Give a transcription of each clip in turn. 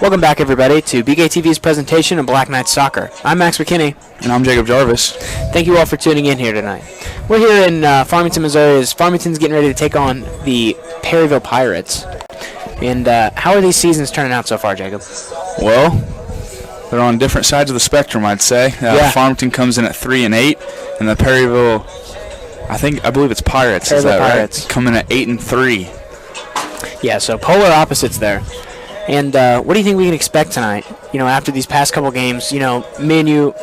Welcome back, everybody, to BKTV's presentation of Black Knights Soccer. I'm Max McKinney. And I'm Jacob Jarvis. Thank you all for tuning in here tonight. We're here in Farmington, Missouri, as Farmington's getting ready to take on the Perryville Pirates. And how are these seasons turning out so far, Jacob? Well, they're on different sides of the spectrum, I'd say. Farmington comes in at 3-8, and the Perryville, I believe it's Pirates. Perryville is that Pirates. Right? Coming at 8-3. Yeah, so polar opposites there. And what do you think we can expect tonight? You know, after these past couple games, you know, me and you,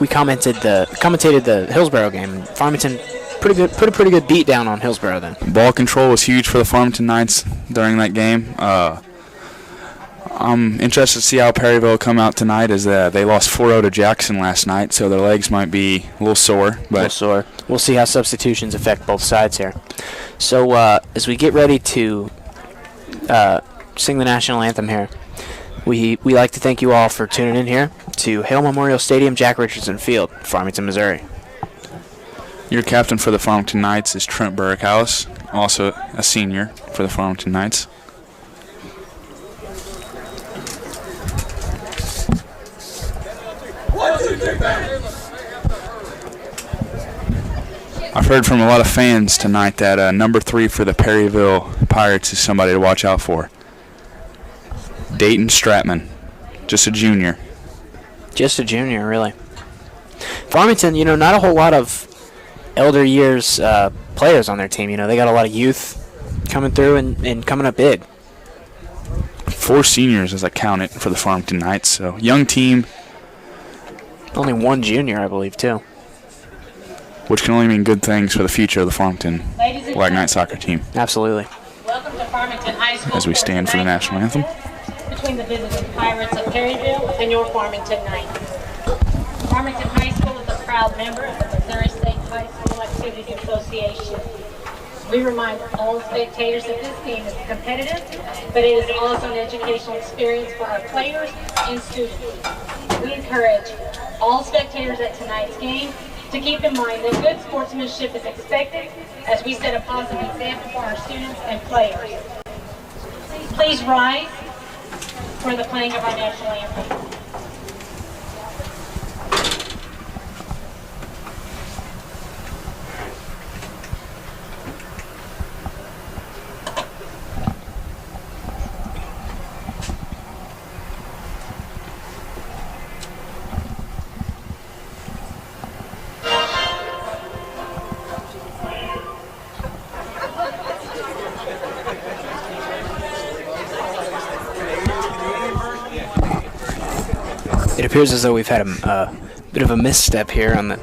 we commentated the Hillsborough game. And Farmington put a pretty good beat down on Hillsborough then. Ball control was huge for the Farmington Knights during that game. I'm interested to see how Perryville come out tonight, as they lost 4-0 to Jackson last night, so their legs might be a little sore. We'll see how substitutions affect both sides here. So as we get ready to sing the national anthem here, we like to thank you all for tuning in here to Hale Memorial Stadium, Jack Richardson Field, Farmington, Missouri. Your captain for the Farmington Knights is Trent Burrick-Hallis, also a senior for the Farmington Knights. I've heard from a lot of fans tonight that number 3 for the Perryville Pirates is somebody to watch out for. Dayton Stratman, just a junior. Just a junior, really. Farmington, you know, not a whole lot of elder years players on their team. You know, they got a lot of youth coming through and coming up big. 4 seniors, as I count it, for the Farmington Knights. So, young team. Only 1 junior, I believe, too. Which can only mean good things for the future of the Farmington Black Knight soccer team. Absolutely. Welcome to Farmington High School. As we stand for the national anthem. Between the visiting Pirates of Perryville and your Farmington Knights. Farmington High School is a proud member of the Missouri State High School Activity Association. We remind all spectators that this game is competitive, but it is also an educational experience for our players and students. We encourage all spectators at tonight's game to keep in mind that good sportsmanship is expected as we set a positive example for our students and players. Please rise for the playing of our national anthem. It appears as though we've had a bit of a misstep here on the...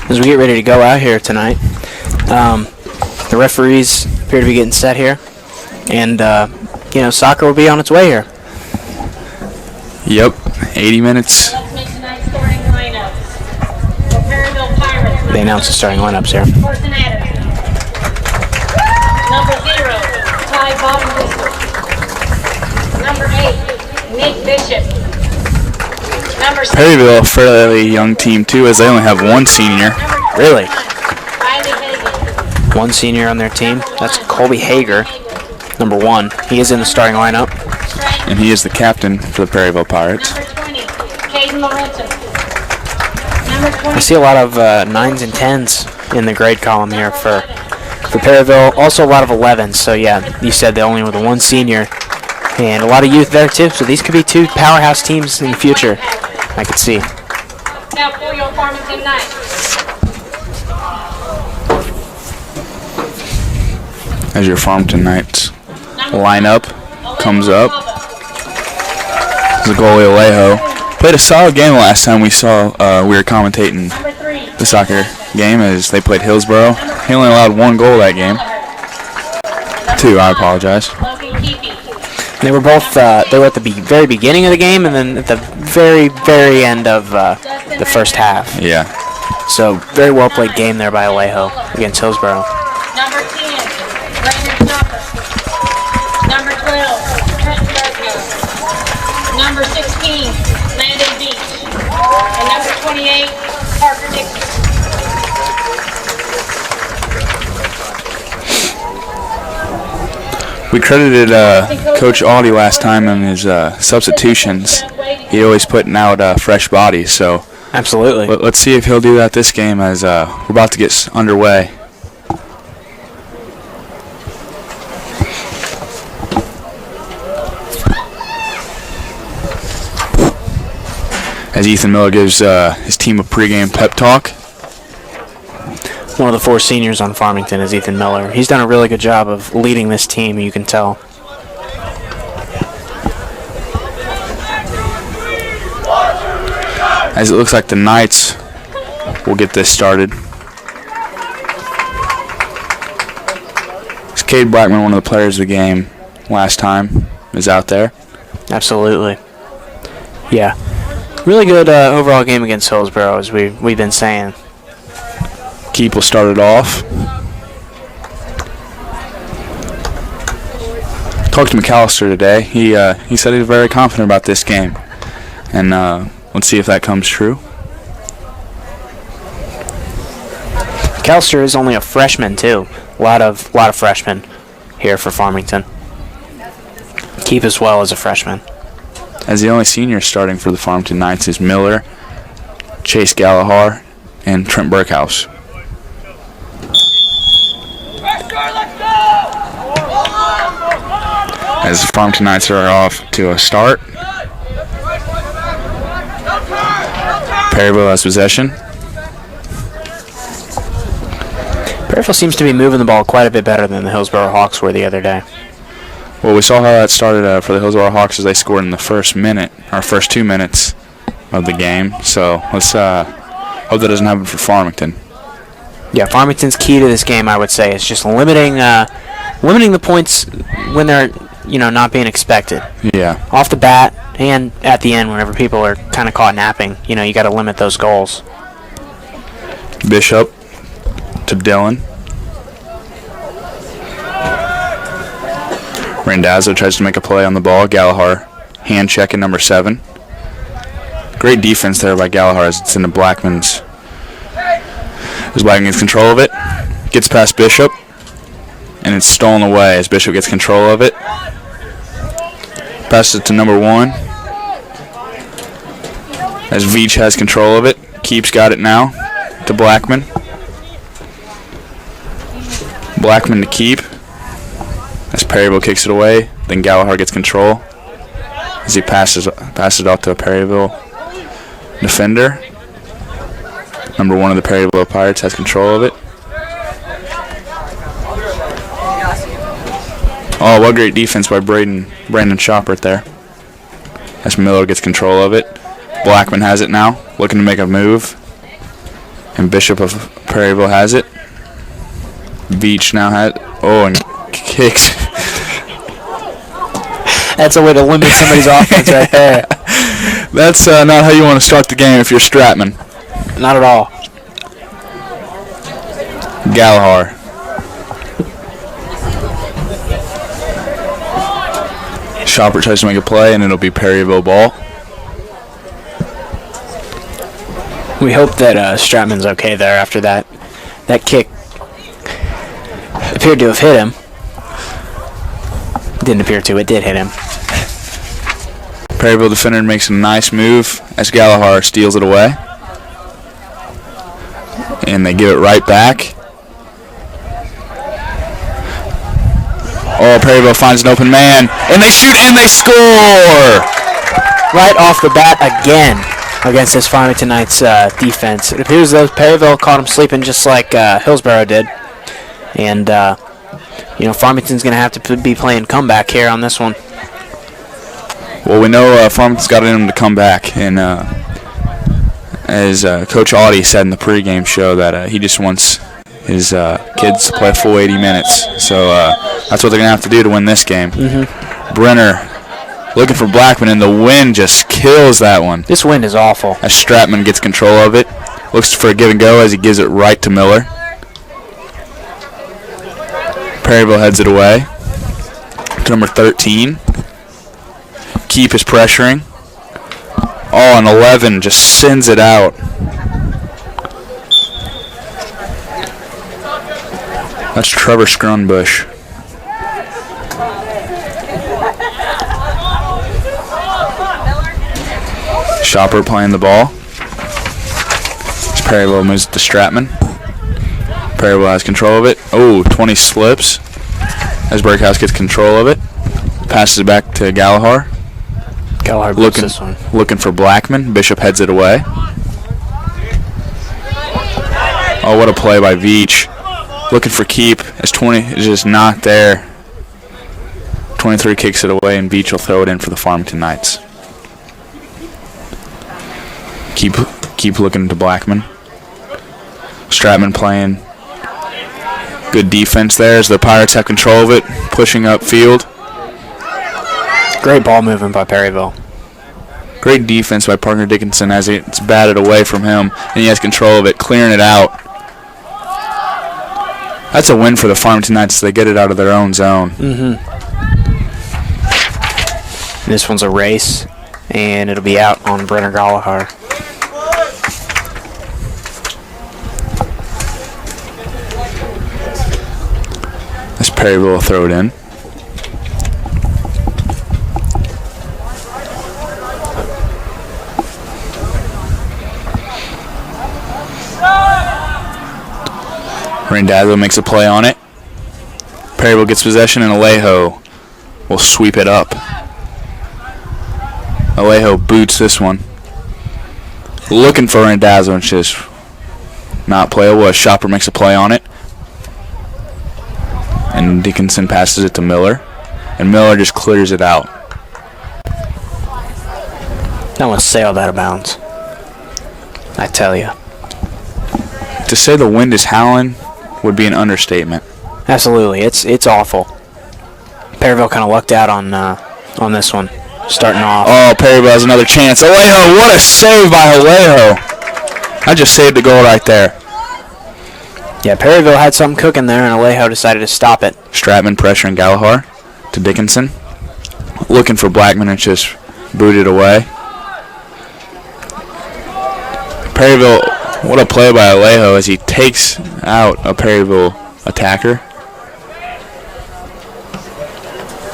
As we get ready to go out here tonight, the referees appear to be getting set here, and you know, soccer will be on its way here. Yep, 80 minutes. Let's make tonight's starting lineups. For Perryville Pirates. They announced the starting lineups here. Carson Adams. Number 0, Ty Bottom. Number 8, Nick Bishop. Number 6, Perryville, a fairly young team too, as they only have 1 senior. Really? Riley Hagan. 1 senior on their team. That's Colby Hager. number 1. He is in the starting lineup. And he is the captain for the Perryville Pirates. Number 20, Caden Lorenzo. Number 20. I see a lot of 9s and 10s in the grade column here for Perryville. Also a lot of 11s. So yeah, you said they only with the 1 senior. And a lot of youth there too. So these could be 2 powerhouse teams in the future, I could see. Now for your Farmington Knights. As your Farmington Knights lineup comes up. The goalie Alejo played a solid game last time we saw. We were commentating the soccer game as they played Hillsboro. He only allowed 1 goal that game. 2, I apologize. They were both. They were at the very beginning of the game and then at the very end of the first half. Yeah. So very well played game there by Alejo against Hillsboro. Number 10, Brandon Chopper. Number 12, Trenton Bergman. Number 16, Landon Beach. And number 28, Parker Dixon. We credited Coach Audie last time on his substitutions. He always putting out fresh bodies, so Absolutely. let's see if he'll do that this game as we're about to get underway. As Ethan Miller gives his team a pregame pep talk. One of the 4 seniors on Farmington is Ethan Miller. He's done a really good job of leading this team, you can tell. As it looks like the Knights will get this started. It's Cade Blackman, one of the players of the game last time, is out there. Absolutely. Yeah. Really good overall game against Hillsboro, as we've been saying. Keep will start it off. Talked to McAllister today. He said he was very confident about this game, and let's see if that comes true. McAllister is only a freshman too. A lot of freshmen here for Farmington. Keep as well as a freshman. As the only senior starting for the Farmington Knights is Miller, Chase Gallagher, and Trent Burkhouse. As the Farmington Knights are off to a start. Perryville has possession. Perryville seems to be moving the ball quite a bit better than the Hillsboro Hawks were the other day. Well, we saw how that started for the Hillsboro Hawks as they scored in the first 2 minutes of the game. So let's hope that doesn't happen for Farmington. Yeah, Farmington's key to this game, I would say, is just limiting the points when they're not being expected. Yeah. Off the bat and at the end, whenever people are kind of caught napping, you got to limit those goals. Bishop to Dillon. Randazzo tries to make a play on the ball. Gallagher hand checking number 7. Great defense there by Gallagher as it's into Blackman's. As Blackman gets control of it. Gets past Bishop. And it's stolen away as Bishop gets control of it. Passes it to number 1. As Veach has control of it. Keeps got it now to Blackman. Blackman to Keep. As Perryville kicks it away, then Gallagher gets control. As he passes it off to a Perryville defender. Number 1 of the Perryville Pirates has control of it. Oh, what great defense by Brandon Shoppert there. As Miller gets control of it. Blackman has it now, looking to make a move. And Bishop of Perryville has it. Veach now has it. Oh, and kicks. That's a way to limit somebody's offense right there. That's not how you want to start the game if you're Stratman. Not at all. Gallagher. Shopper tries to make a play, and it'll be Perryville ball. We hope that Stratman's okay there after that. That kick appeared to have hit him. Didn't appear to. It did hit him. Perryville defender makes a nice move as Gallagher steals it away. And they give it right back. Oh, Perryville finds an open man. And they shoot and they score! Right off the bat again against this Farmington Knights defense. It appears as though Perryville caught him sleeping just like Hillsborough did. And, Farmington's going to have to be playing comeback here on this one. Well, we know Farmington's got it in them to come back. And as Coach Audie said in the pregame show that he just wants his kids to play a full 80 minutes. So that's what they're going to have to do to win this game. Brenner looking for Blackman, and the wind just kills that one. This wind is awful. As Stratman gets control of it. Looks for a give and go as he gives it right to Miller. Perryville heads it away to number 13. Keep is pressuring. Oh, and 11 just sends it out. That's Trevor Scrunbush. Shopper playing the ball. As Perryville moves to Stratman. Perryville has control of it. Oh, 20 slips. As Berghaus gets control of it. Passes it back to Gallagher. Gallagher looking this one. Looking for Blackman. Bishop heads it away. Oh, what a play by Veach. Looking for keep. As 20 is just not there. 23 kicks it away, and Veach will throw it in for the Farmington Knights. Keep looking to Blackman. Stratman playing good defense there as the Pirates have control of it, pushing upfield. Great ball movement by Perryville. Great defense by Parker Dickinson as it's batted away from him, and he has control of it, clearing it out. That's a win for the Farmington Knights. They get it out of their own zone. This one's a race, and it'll be out on Brenner Gallagher. As Perryville will throw it in. Randazzo makes a play on it. Perryville gets possession, and Alejo will sweep it up. Alejo boots this one. Looking for Randazzo, and just not playable as Shopper makes a play on it. And Dickinson passes it to Miller. And Miller just clears it out. That one sailed out of bounds. I tell you. To say the wind is howling would be an understatement. Absolutely. It's awful. Perryville kind of lucked out on this one. Starting off. Oh, Perryville has another chance. Alejo, what a save by Alejo. I just saved the goal right there. Yeah, Perryville had something cooking there, and Alejo decided to stop it. Stratman pressuring Gallagher to Dickinson. Looking for Blackman, and just booted away. Perryville, what a play by Alejo as he takes out a Perryville attacker.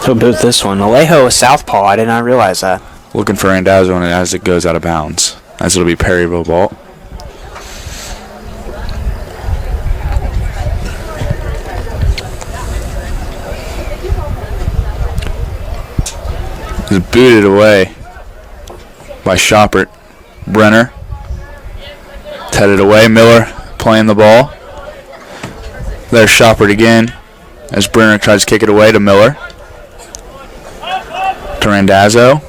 He'll boot this one. Alejo is southpaw. I did not realize that. Looking for Randazzo as it goes out of bounds. As it'll be Perryville ball. Is booted away by Shoppert. Brenner. Headed away. Miller playing the ball. There's Shoppert again as Brenner tries to kick it away to Miller. To Randazzo.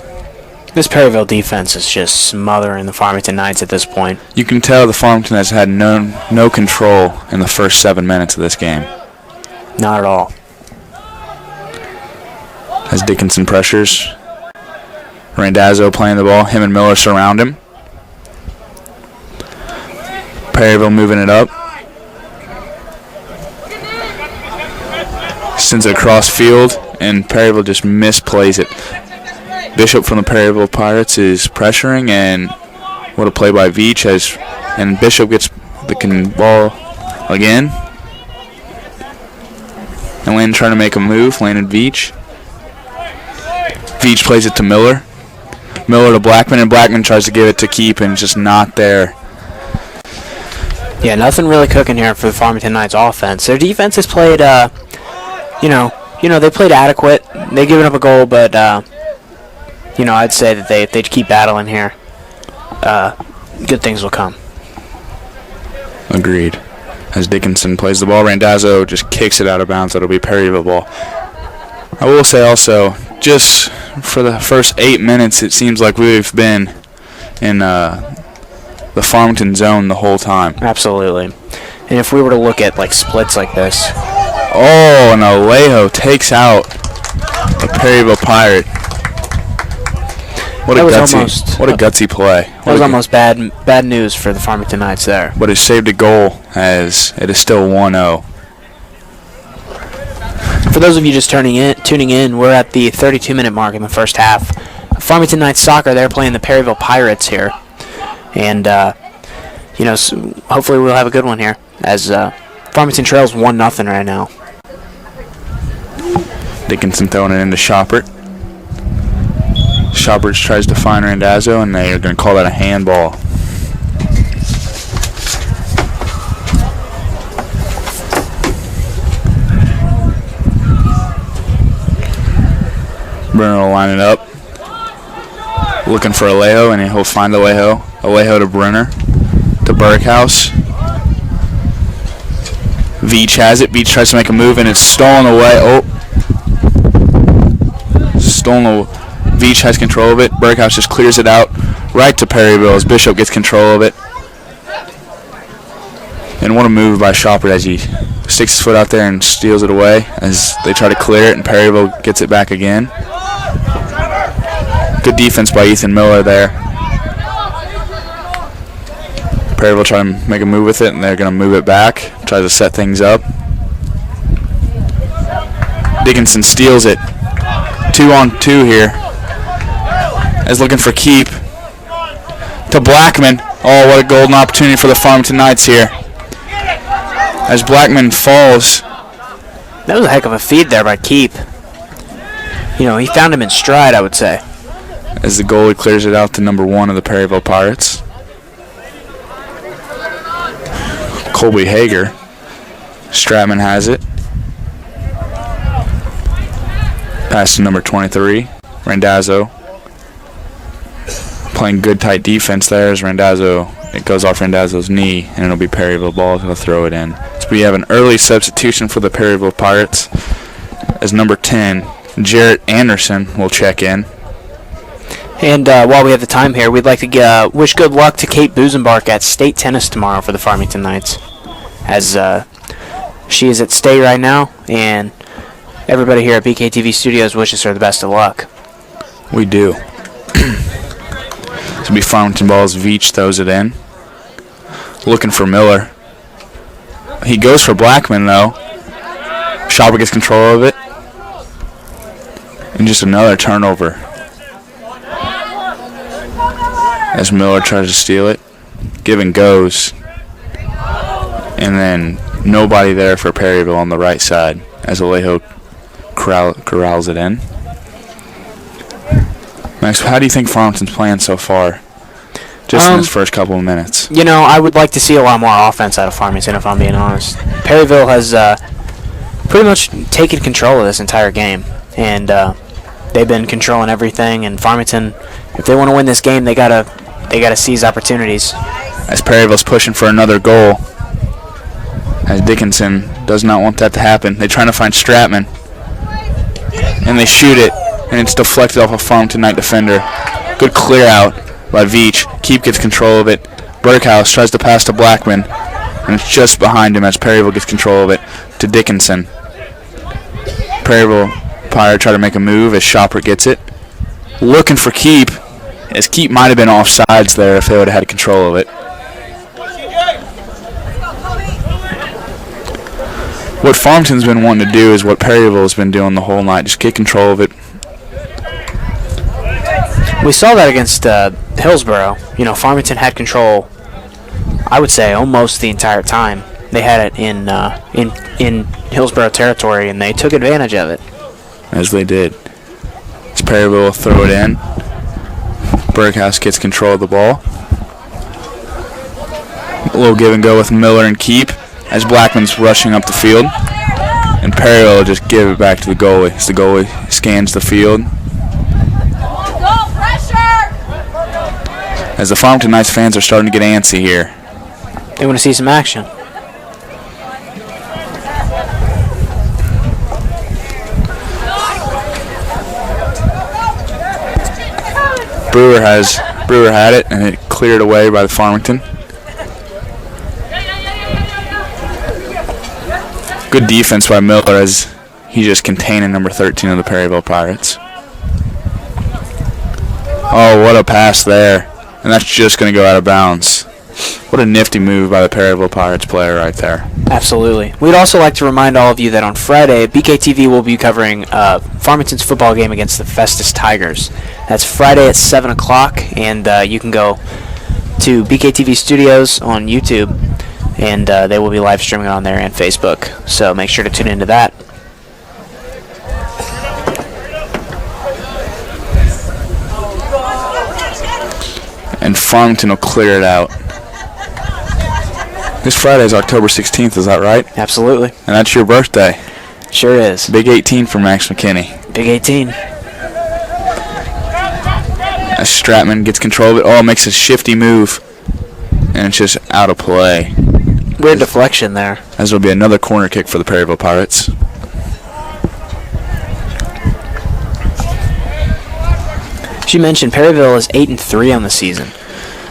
This Perryville defense is just smothering the Farmington Knights at this point. You can tell the Farmington has had no control in the first 7 minutes of this game. Not at all. As Dickinson pressures. Randazzo playing the ball. Him and Miller surround him. Perryville moving it up. Sends it across field, and Perryville just misplays it. Bishop from the Perryville Pirates is pressuring, and what a play by Veach and Bishop gets the ball again. And Landon trying to make a move. Landon Veach. Veach plays it to Miller. Miller to Blackman, and Blackman tries to give it to Keep, and just not there. Yeah, nothing really cooking here for the Farmington Knights offense. Their defense has played, they played adequate. They've given up a goal, but, I'd say that they'd keep battling here. Good things will come. Agreed. As Dickinson plays the ball, Randazzo just kicks it out of bounds. That'll be Perryville ball. I will say also, just for the first 8 minutes, it seems like we've been in the Farmington zone the whole time. Absolutely. And if we were to look at splits like this. Oh, and Alejo takes out a Perryville Pirate. What a gutsy play. That was almost bad news for the Farmington Knights there. But it saved a goal, as it is still 1-0. For those of you just tuning in, we're at the 32-minute mark in the first half. Farmington Knights soccer, they're playing the Perryville Pirates here. And, so hopefully we'll have a good one here, as Farmington trails 1-0 right now. Dickinson throwing it into Shoppert. Shoppert tries to find Randazzo, and they are going to call that a handball. Bruno will line it up. Looking for Alejo, and he'll find Alejo. Alejo to Brunner. To Berghaus. Veach has it. Veach tries to make a move, and it's stolen away. Veach has control of it. Berghaus just clears it out right to Perryville as Bishop gets control of it. And what a move by Shoppert as he sticks his foot out there and steals it away as they try to clear it, and Perryville gets it back again. Good defense by Ethan Miller there. Perryville trying to make a move with it, and they're going to move it back. Try to set things up. Dickinson steals it. 2-on-2 here. As looking for Keep. To Blackman. Oh, what a golden opportunity for the Farmington Knights here. As Blackman falls. That was a heck of a feed there by Keep. He found him in stride, I would say. As the goalie clears it out to number 1 of the Perryville Pirates. Colby Hager. Stratman has it. Pass to number 23, Randazzo. Playing good tight defense there as Randazzo, it goes off Randazzo's knee, and it'll be Perryville ball. He'll throw it in. So we have an early substitution for the Perryville Pirates as number 10, Jarrett Anderson, will check in. And while we have the time here, we'd like to wish good luck to Kate Busenbark at state tennis tomorrow for the Farmington Knights, as she is at state right now, and everybody here at BKTV Studios wishes her the best of luck. We do. This will be Farmington balls. Veach throws it in. Looking for Miller. He goes for Blackman, though. Schauber gets control of it. And just another turnover. As Miller tries to steal it. Given goes. And then nobody there for Perryville on the right side as Alejo corrals it in. Max, how do you think Farmington's playing so far? Just in this first couple of minutes. I would like to see a lot more offense out of Farmington, if I'm being honest. Perryville has pretty much taken control of this entire game, and they've been controlling everything. And Farmington, if they want to win this game, they gotta seize opportunities. As Perryville's pushing for another goal, as Dickinson does not want that to happen. They're trying to find Stratman, and they shoot it, and it's deflected off a Farmington Knight defender. Good clear out by Veach. Keep gets control of it. Berghaus tries to pass to Blackman, and it's just behind him as Perryville gets control of it to Dickinson. Perryville Pirate try to make a move as Shoppert gets it. Looking for Keep, as Keep might have been offsides there if they would have had control of it. What Farmington's been wanting to do is what Perryville has been doing the whole night, just get control of it. We saw that against Hillsborough. Farmington had control, I would say, almost the entire time. They had it in Hillsborough territory, and they took advantage of it. As they did. As Perryville will throw it in. Berghaus gets control of the ball. A little give and go with Miller and Keep as Blackman's rushing up the field. And Perryville will just give it back to the goalie as the goalie scans the field. As the Farmington Knights fans are starting to get antsy here. They want to see some action. Brewer had it, and it cleared away by the Farmington. Good defense by Miller as he just containing number 13 of the Perryville Pirates. Oh, what a pass there. And that's just going to go out of bounds. What a nifty move by the Perryville Pirates player right there. Absolutely. We'd also like to remind all of you that on Friday, BKTV will be covering Farmington's football game against the Festus Tigers. That's Friday at 7 o'clock, and you can go to BKTV Studios on YouTube, and they will be live streaming on there and Facebook. So make sure to tune into that. And Farmington will clear it out. This Friday is October 16th, is that right? Absolutely. And that's your birthday. Sure is. Big 18 for Max McKinney. Big 18. As Stratman gets control of it. Oh, makes a shifty move. And it's just out of play. Weird deflection there. As there will be another corner kick for the Perryville Pirates. As you mentioned, Perryville is 8-3 on the season.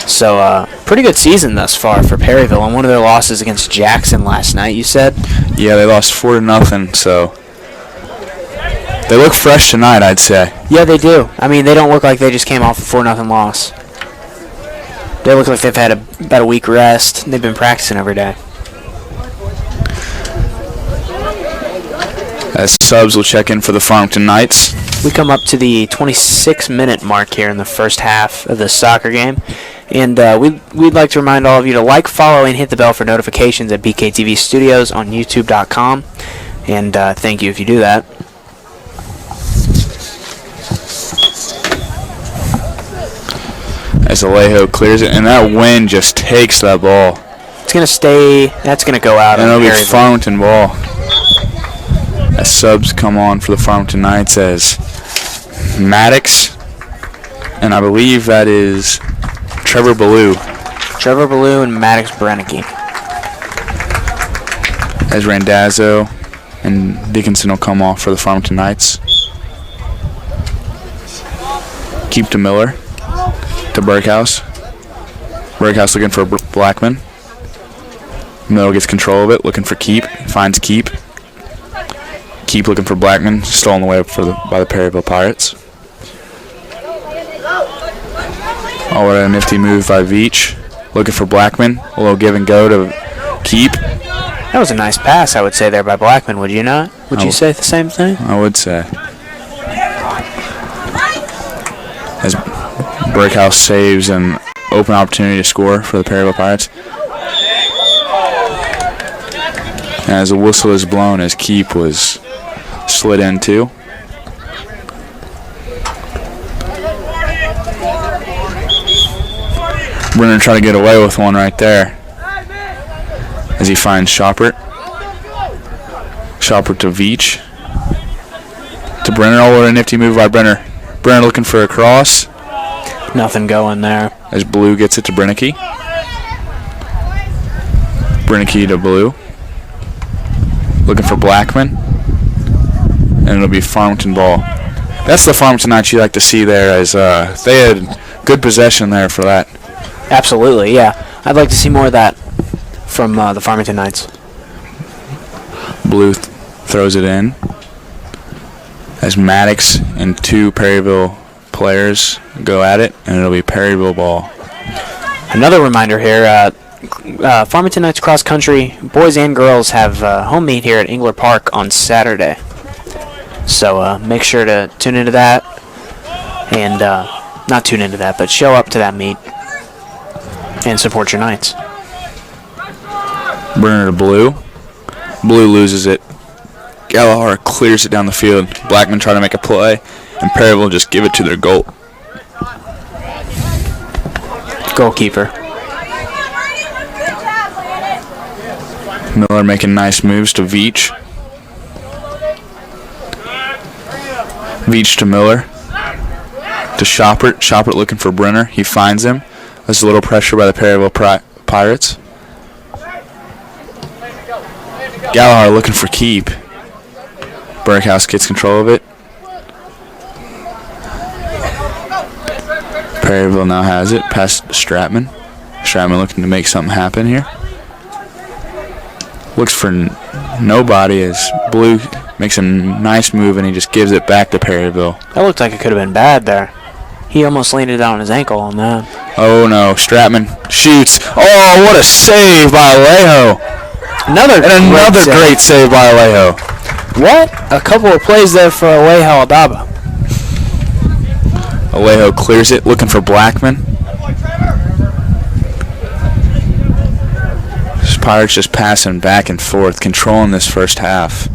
So, pretty good season thus far for Perryville. And one of their losses against Jackson last night, you said? Yeah, they lost 4-0, so they look fresh tonight, I'd say. Yeah, they do. I mean, they don't look like they just came off a 4-0 loss. They look like they've had about a week rest. They've been practicing every day. As subs will check in for the Farmington Knights. We come up to the 26-minute mark here in the first half of the soccer game. And we'd like to remind all of you to like, follow, and hit the bell for notifications at BKTV Studios on YouTube.com. And thank you if you do that. As Alejo clears it, and that wind just takes that ball. It's going to stay. That's going to go out. And it'll be Perryville. Farmington ball. As subs come on for the Farmington Knights as Maddox, and I believe that is Trevor Ballou. Trevor Ballou and Maddox Brennicky. As Randazzo and Dickinson will come off for the Farmington Knights. Keep to Miller. To Berghaus. Berghaus looking for Blackman. Miller gets control of it, looking for Keep. Finds Keep. Keep looking for Blackman. Stolen away by the Perryville Pirates. Oh, what a nifty move by Veach. Looking for Blackman. A little give and go to Keep. That was a nice pass, I would say, there by Blackman, would you not? Would you say the same thing? I would say. As Berghaus saves an open opportunity to score for the Perryville Pirates. And as a whistle is blown, as Keep was slid in too. Brenner trying to get away with one right there. As he finds Shoppert. Shoppert to Veach. To Brenner. Oh, what a nifty move by Brenner. Brenner looking for a cross. Nothing going there. As Blue gets it to Brennicky. Brennicky to Blue. Looking for Blackman. And it'll be Farmington ball. That's the Farmington Knights you like to see there, as they had good possession there for that. Absolutely, yeah. I'd like to see more of that from the Farmington Knights. Blue throws it in. As Maddox and two Perryville players go at it, and it'll be Perryville ball. Another reminder here, Farmington Knights cross country boys and girls have home meet here at Engler Park on Saturday. So make sure to tune into that, and not tune into that, but show up to that meet and support your Knights. Brenner to Blue. Blue loses it. Gallagher clears it down the field. Blackman trying to make a play. and Perryville just give it to their Goalkeeper. Miller making nice moves to Veach. Veach to Miller. To Shoppert. Shoppert looking for Brenner. He finds him. There's a little pressure by the Perryville Pirates. Gallagher looking for keep. Berghaus gets control of it. Perryville now has it. Past Stratman. Stratman looking to make something happen here. Looks for nobody as Blue makes a nice move and he just gives it back to Perryville. That looked like it could have been bad there. He almost landed on his ankle on that. Oh no, Stratman shoots. Oh, what a save by Alejo. Another great save by Alejo. What? A couple of plays there for Alejo Aldaba. Alejo clears it, looking for Blackman. Pirates just passing back and forth, controlling this first half.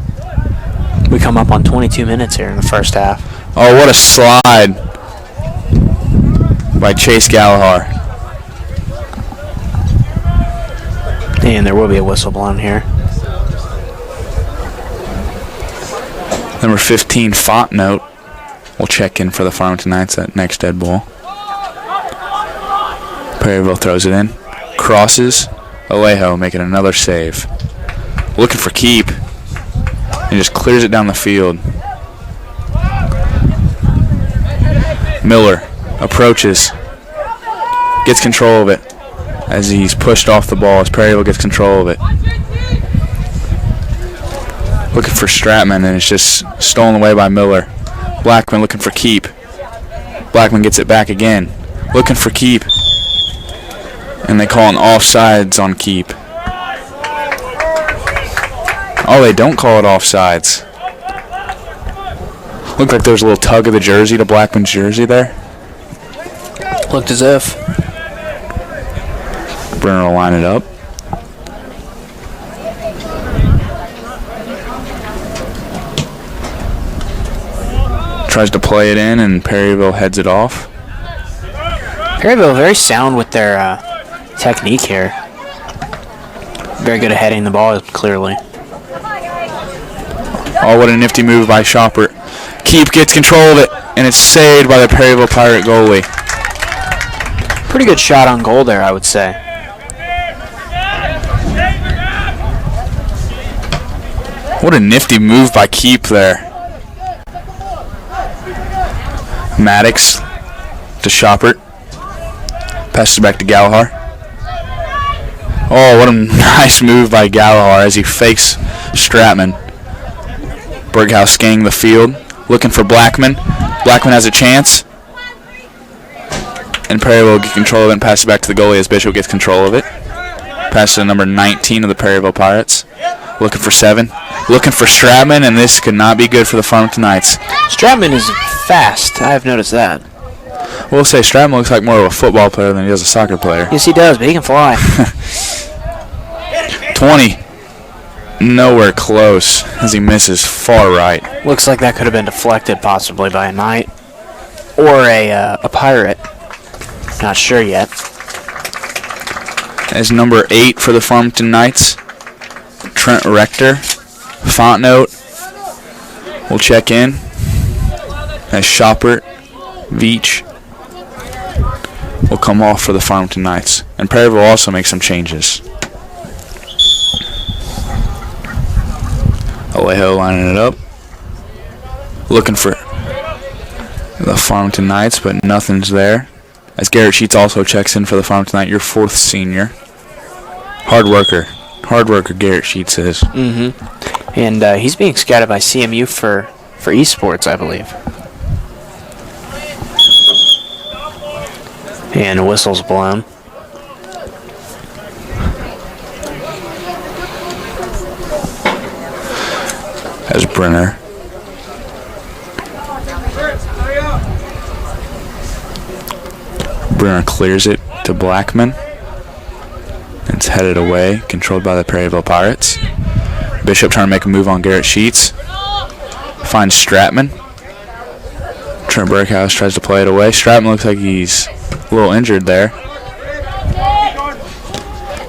We come up on 22 minutes here in the first half. Oh, what a slide by Chase Gallagher. And there will be a whistle blown here. Number 15, Fontnote, will check in for the Farmington Knights at next dead ball. Perryville throws it in. Crosses. Alejo making another save. Looking for keep. He just clears it down the field. Miller approaches. Gets control of it as he's pushed off the ball as Perryville gets control of it. Looking for Stratman and it's just stolen away by Miller. Blackman looking for keep. Blackman gets it back again. Looking for keep. And they call an offsides on keep. Oh, they don't call it offsides. Looked like there was a little tug of the jersey to Blackman's jersey there. Looked as if. Brenner will line it up. Tries to play it in and Perryville heads it off. Perryville very sound with their technique here. Very good at heading the ball, clearly. Oh, what a nifty move by Shoppert. Keep gets control of it, and it's saved by the Perryville Pirate goalie. Pretty good shot on goal there, I would say. What a nifty move by Keep there. Maddox to Shoppert. Passes it back to Gallagher. Oh, what a nice move by Gallagher as he fakes Stratman. Berghaus scanning the field, looking for Blackman. Blackman has a chance. And Perryville will get control of it and pass it back to the goalie as Bishop gets control of it. Pass to number 19 of the Perryville Pirates. Looking for 7. Looking for Stratman, and this could not be good for the Farmington Knights. Stratman is fast. I have noticed that. We'll say Stratman looks like more of a football player than he does a soccer player. Yes, he does, but he can fly. 20. Nowhere close as he misses far right. Looks like that could have been deflected possibly by a Knight or a Pirate. Not sure yet. As number 8 for the Farmington Knights, Trent Rector. Fontnote will check in as Shoppert, Veach will come off for the Farmington Knights. And Perryville also make some changes. Alejo lining it up. Looking for the Farmington Knights, but nothing's there. As Garrett Sheets also checks in for the Farmington Knights, your 4th senior. Hard worker Garrett Sheets is. Mm-hmm. And he's being scouted by CMU for esports, I believe. And a whistle's blown. As Brenner clears it to Blackman. It's headed away, controlled by the Perryville Pirates. Bishop trying to make a move on Garrett Sheets. Finds Stratman. Trent Burkhouse tries to play it away. Stratton looks like he's a little injured there.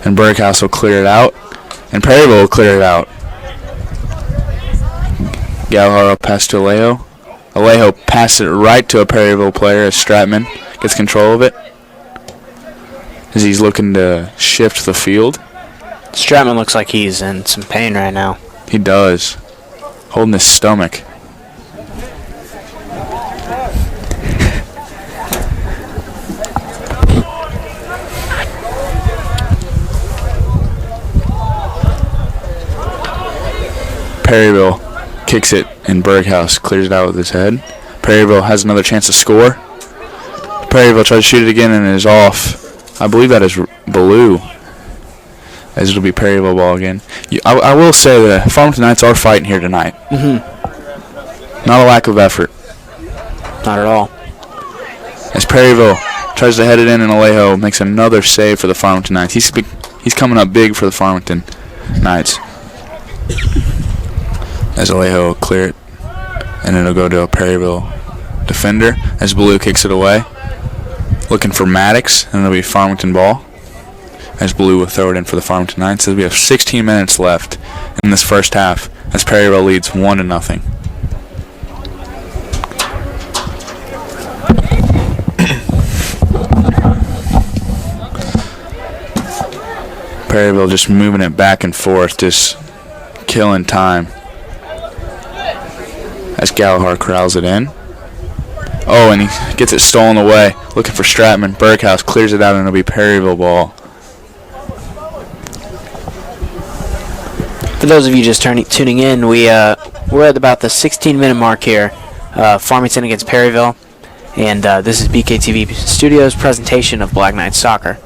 And Burkhouse will clear it out. And Perryville will clear it out. Gallagher will pass to Alejo. Alejo passes it right to a Perryville player as Stratman gets control of it. As he's looking to shift the field. Stratman looks like he's in some pain right now. He does. Holding his stomach. Perryville kicks it and Burkhouse clears it out with his head. Perryville has another chance to score. Perryville tries to shoot it again and it is off. I believe that is blue. As it'll be Perryville ball again. I will say the Farmington Knights are fighting here tonight. Not a lack of effort. Not at all. As Perryville tries to head it in and Alejo makes another save for the Farmington Knights. He's coming up big for the Farmington Knights. As Alejo will clear it. And it'll go to a Perryville defender. As Blue kicks it away. Looking for Maddox. And it'll be Farmington ball. As Blue will throw it in for the Farmington Knights. As we have 16 minutes left in this first half. As Perryville leads 1-0. Perryville just moving it back and forth, just killing time. As Gallagher corrals it in. Oh, and he gets it stolen away. Looking for Stratman. Burkhouse clears it out, and it'll be Perryville ball. For those of you just tuning in, we're at about the 16-minute mark here. Farmington against Perryville. And this is BKTV Studios' presentation of Black Knights Soccer.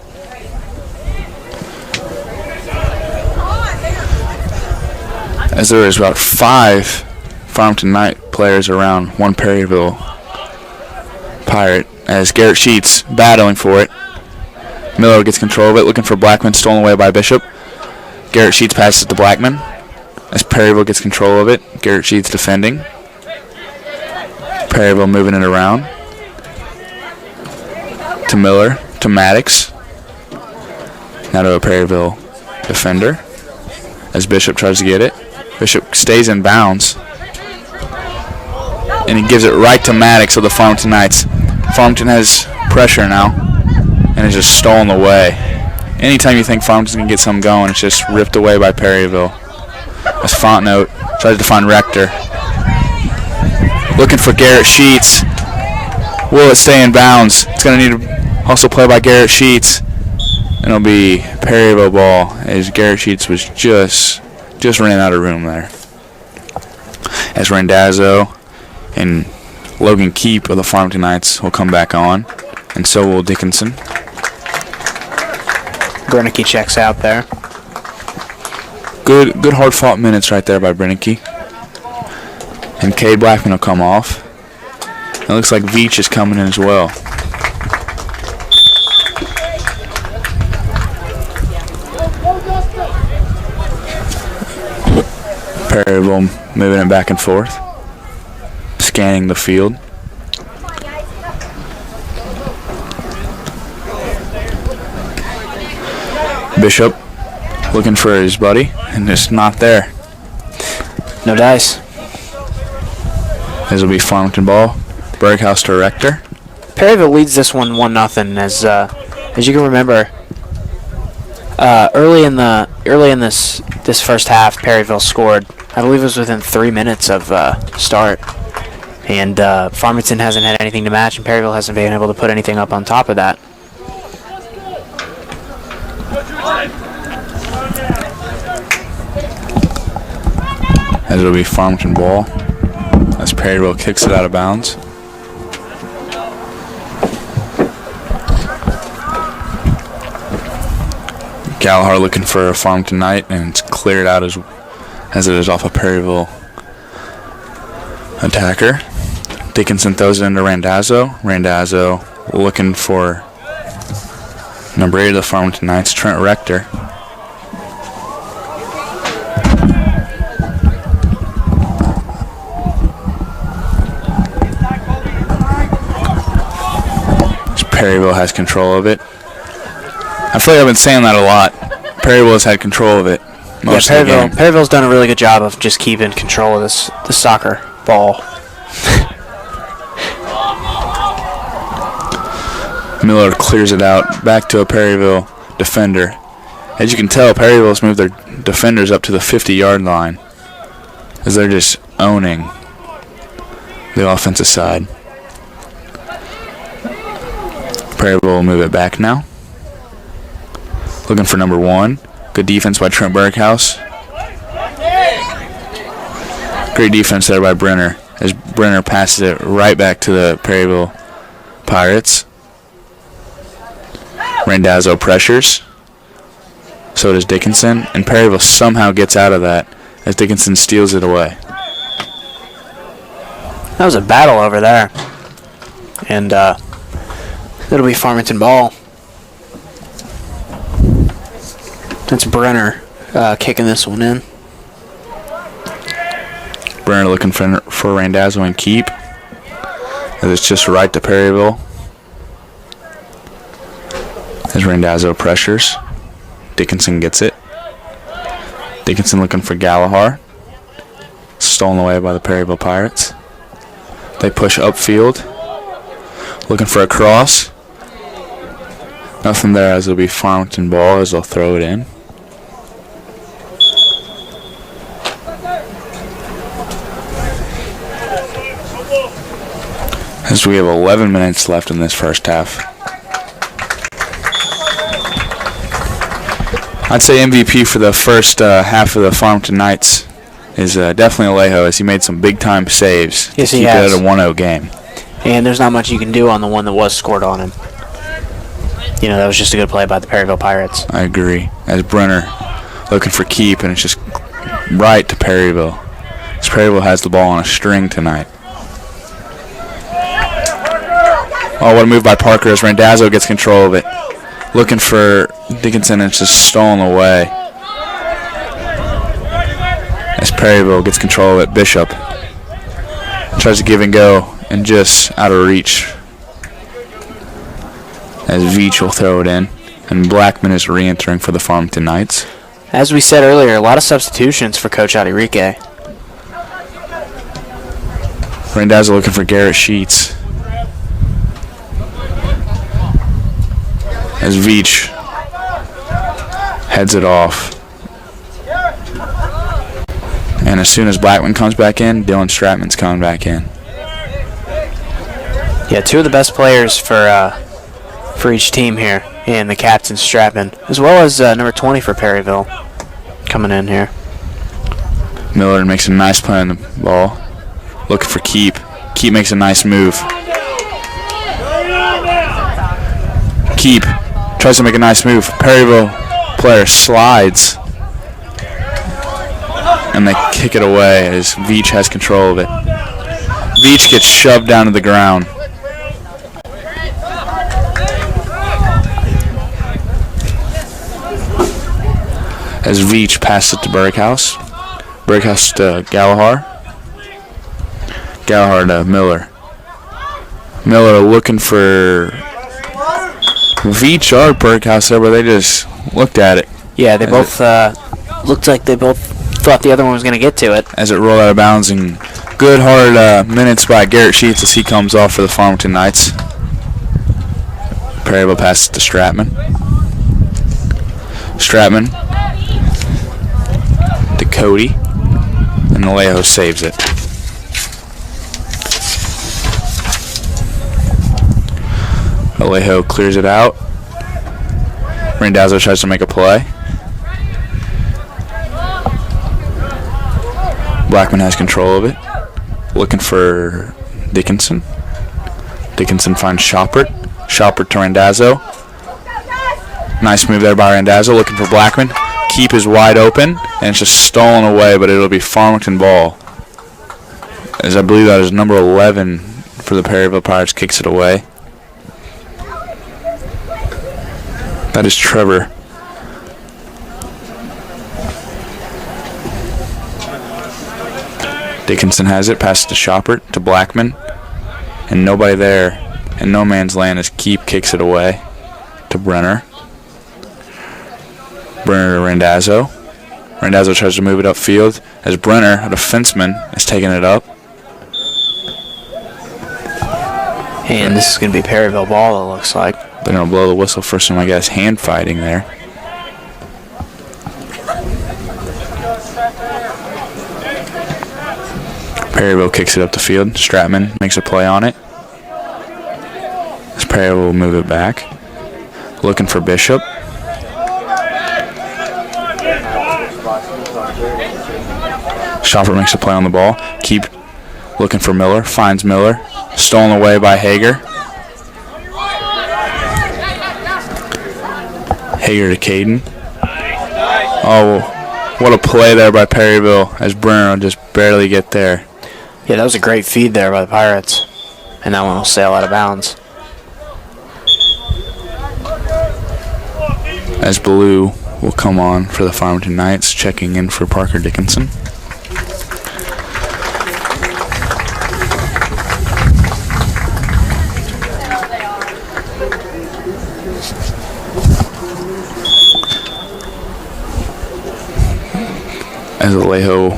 As there is about 5 Farmington Knight players around one Perryville Pirate. As Garrett Sheets battling for it. Miller gets control of it, looking for Blackman, stolen away by Bishop. Garrett Sheets passes to Blackman. As Perryville gets control of it. Garrett Sheets defending. Perryville moving it around. To Miller. To Maddox. Now to a Perryville defender. As Bishop tries to get it. Bishop stays in bounds. And he gives it right to Maddox of the Farmington Knights. Farmington has pressure now. And it's just stolen away. Anytime you think Farmington's going to get something going, it's just ripped away by Perryville. As Fontenot tries to find Rector. Looking for Garrett Sheets. Will it stay in bounds? It's going to need a hustle play by Garrett Sheets. And it'll be Perryville ball as Garrett Sheets was just ran out of room there. As Randazzo and Logan Keep of the Farmington Knights will come back on. And so will Dickinson. Bernicke checks out there. Good hard-fought minutes right there by Bernicke. And Cade Blackman will come off. It looks like Veach is coming in as well. Perryville moving it back and forth. Scanning the field. Bishop looking for his buddy, and it's not there. No dice. This will be Farmington ball. Berghaus to Rector. Perryville leads this one 1-0. As you can remember, early in this first half, Perryville scored. I believe it was within 3 minutes of start, and Farmington hasn't had anything to match, and Perryville hasn't been able to put anything up on top of that. As it'll be Farmington ball. As Perryville kicks it out of bounds. Gallagher looking for a Farmington Knight, and it's cleared out as it is off a Perryville attacker. Dickinson throws it into Randazzo. Randazzo looking for number 8 of the Farmington Knights, Trent Rector. Perryville has control of it. I feel like I've been saying that a lot. Perryville has had control of it most of the game. Perryville's done a really good job of just keeping control of the soccer ball. Miller clears it out back to a Perryville defender. As you can tell, Perryville's moved their defenders up to the 50-yard line as they're just owning the offensive side. Perryville will move it back now. Looking for number 1. Good defense by Trent Berghaus. Great defense there by Brenner as Brenner passes it right back to the Perryville Pirates. Randazzo pressures. So does Dickinson. And Perryville somehow gets out of that as Dickinson steals it away. That was a battle over there. And it'll be Farmington ball. That's Brenner kicking this one in. Brenner looking for Randazzo and keep. As it's just right to Perryville. As Randazzo pressures. Dickinson gets it. Dickinson looking for Gallagher. Stolen away by the Perryville Pirates. They push upfield. Looking for a cross. Nothing there as it'll be Farmington ball as they'll throw it in. As we have 11 minutes left in this first half. I'd say MVP for the first half of the Farmington Knights is definitely Alejo, as he made some big-time saves yes, to keep it at a 1-0 game. And there's not much you can do on the one that was scored on him. You know, that was just a good play by the Perryville Pirates. I agree. As Brenner looking for keep, and it's just right to Perryville. As Perryville has the ball on a string tonight. Oh, what a move by Parker as Randazzo gets control of it. Looking for Dickinson, and it's just stolen away. As Perryville gets control of it, Bishop tries to give and go, and just out of reach. As Veach will throw it in, and Blackman is re-entering for the Farmington Knights. As we said earlier, a lot of substitutions for Coach Adirike. Randazzo looking for Garrett Sheets. As Veach heads it off. And as soon as Blackman comes back in, Dylan Stratman's coming back in. Yeah, two of the best players for each team here, and the captain Stratman, as well as number 20 for Perryville coming in here. Miller makes a nice play on the ball. Looking for Keep. Keep makes a nice move. Keep tries to make a nice move. Perryville player slides. And they kick it away as Veach has control of it. Veach gets shoved down to the ground. As Veach passes it to Berghaus. Berghaus to Gallagher. Gallagher to Miller. Miller looking for Veach or Berghaus there, but they just looked at it. Yeah, they both looked like they both thought the other one was going to get to it. As it rolled out of bounds, and good hard minutes by Garrett Sheets as he comes off for the Farmington Knights. Perryville passes to Stratman. Stratman to Cody, and Alejo saves it. Alejo clears it out. Randazzo tries to make a play. Blackman has control of it. Looking for Dickinson. Dickinson finds Shoppert. Shoppert to Randazzo. Nice move there by Randazzo. Looking for Blackman. Keep is wide open, and it's just stolen away, but it'll be Farmington ball. As I believe that is number 11 for the Perryville Pirates, kicks it away. That is Trevor. Dickinson has it, passes to Shoppert, to Blackman, and nobody there in no man's land as Keep kicks it away to Brenner. Brenner to Randazzo. Randazzo tries to move it upfield as Brenner, a defenseman, is taking it up. And this is going to be Perryville ball, it looks like. They're going to blow the whistle for some, I guess, hand fighting there. Perryville kicks it up the field. Stratman makes a play on it. As Perryville will move it back. Looking for Bishop. Shopper makes a play on the ball. Keep looking for Miller. Finds Miller. Stolen away by Hager. Hager to Caden. Oh, what a play there by Perryville as Brenner will just barely get there. Yeah, that was a great feed there by the Pirates. And that one will sail out of bounds. As Blue will come on for the Farmington Knights, checking in for Parker Dickinson. As Alejo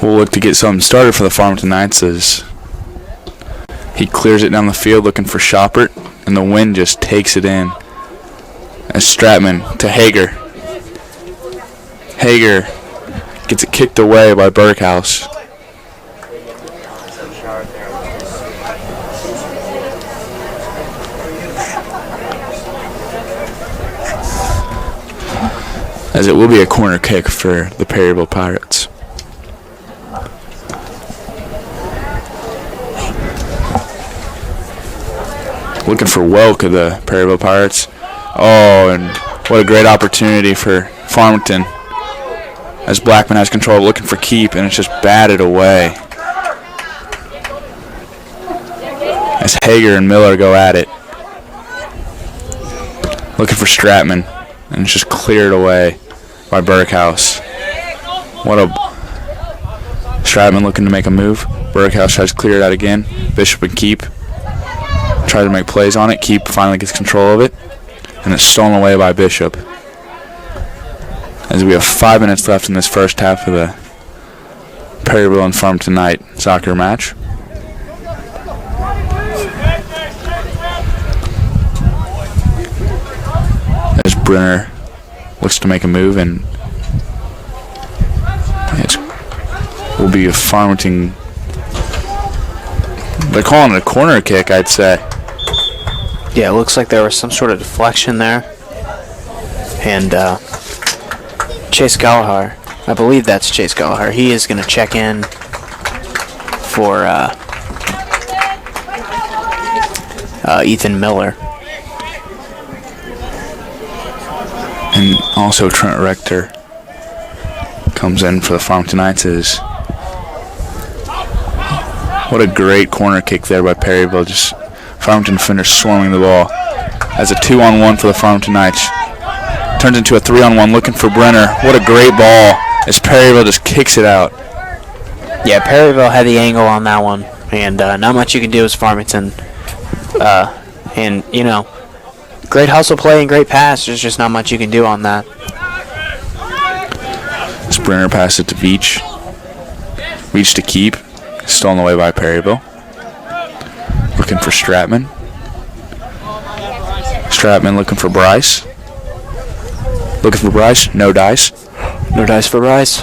will look to get something started for the Farmington Knights as he clears it down the field looking for Shoppert, and the wind just takes it in. As Stratman to Hager. Hager gets it kicked away by Berghaus. As it will be a corner kick for the Perryville Pirates. Looking for Welk of the Perryville Pirates. Oh, and what a great opportunity for Farmington. As Blackman has control, looking for Keep, and it's just batted away. As Hager and Miller go at it. Looking for Stratman, and it's just cleared away by Berghaus. What a... Stratman looking to make a move. Berghaus tries to clear it out again. Bishop and Keep try to make plays on it. Keep finally gets control of it. And it's stolen away by Bishop. As we have 5 minutes left in this first half of the Perryville and Farmington Knight soccer match. As Brenner looks to make a move, and it will be a Farmington. They're calling it a corner kick, I'd say. Yeah, it looks like there was some sort of deflection there. And Chase Gallagher, I believe that's Chase Gallagher, he is going to check in for Ethan Miller. And also Trent Rector comes in for the Farmington Knights. What a great corner kick there by Perryville. Just Farmington defenders swarming the ball. As a 2-on-1 for the Farmington Knights. Turns into a 3-on-1 looking for Brenner. What a great ball as Perryville just kicks it out. Yeah, Perryville had the angle on that one. And not much you can do as Farmington. And, you know, great hustle play and great pass. There's just not much you can do on that. As Brenner passes it to Veach. Veach to Keep. Stolen away by Perryville. Looking for Stratman. Stratman looking for Bryce. Looking for Bryce. No dice. No dice for Bryce.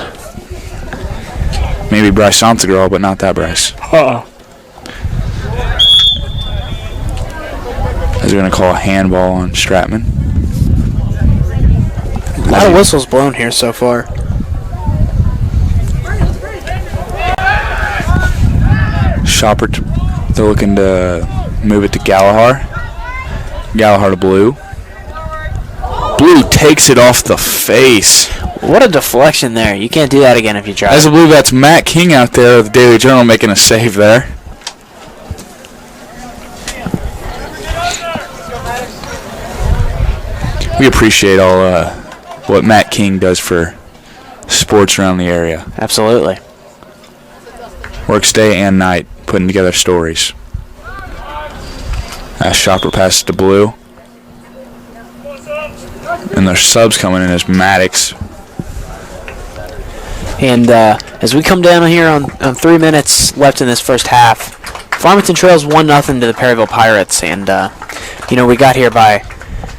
Maybe Bryce Santagraw, but not that Bryce. As they're going to call a handball on Stratman. A lot of whistles blown here so far. Shopper, they're looking to move it to Gallagher. Gallagher to Blue. Blue takes it off the face. What a deflection there. You can't do that again if you try. As I believe that's Matt King out there of the Daily Journal making a save there. We appreciate all what Matt King does for sports around the area. Absolutely. Works day and night putting together stories. As Shopper passes to Blue. And their subs coming in as Maddox. And as we come down here on 3 minutes left in this first half, Farmington trails 1-0 to the Perryville Pirates. And, we got here by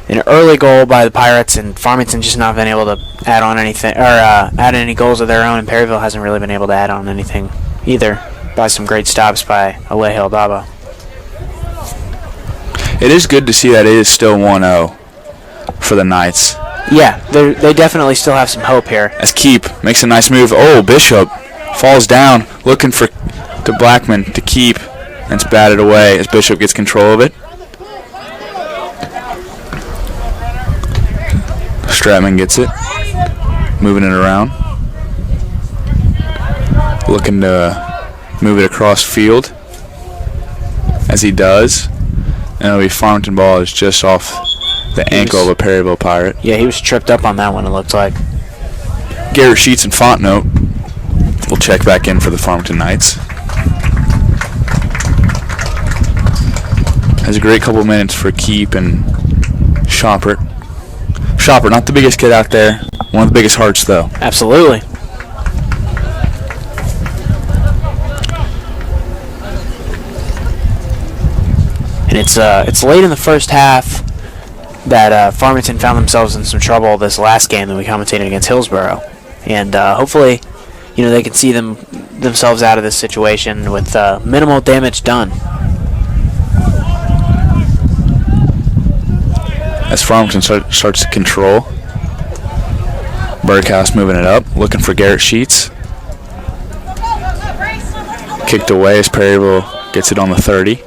an early goal by the Pirates, and Farmington just not been able to add on anything, or add any goals of their own, and Perryville hasn't really been able to add on anything either by some great stops by Alejo Baba. It is good to see that it is still 1-0 for the Knights. Yeah, they definitely still have some hope here. As Keep makes a nice move. Oh, Bishop falls down, looking to Blackman to keep, and it's batted away as Bishop gets control of it. Stratman gets it, moving it around, looking to move it across field, as he does, and it'll be Farmington ball is just off the ankle of a Perryville Pirate. Yeah, he was tripped up on that one, it looked like. Garrett Sheets and Fontenot will check back in for the Farmington Knights. Has a great couple minutes for Keep and Shopper. Shopper, not the biggest kid out there. One of the biggest hearts, though. Absolutely. And it's late in the first half that Farmington found themselves in some trouble this last game that we commentated against Hillsborough. And hopefully, they can see themselves out of this situation with minimal damage done. As Farmington starts to control. Berghaus moving it up, looking for Garrett Sheets. Kicked away as Perryville gets it on the 30.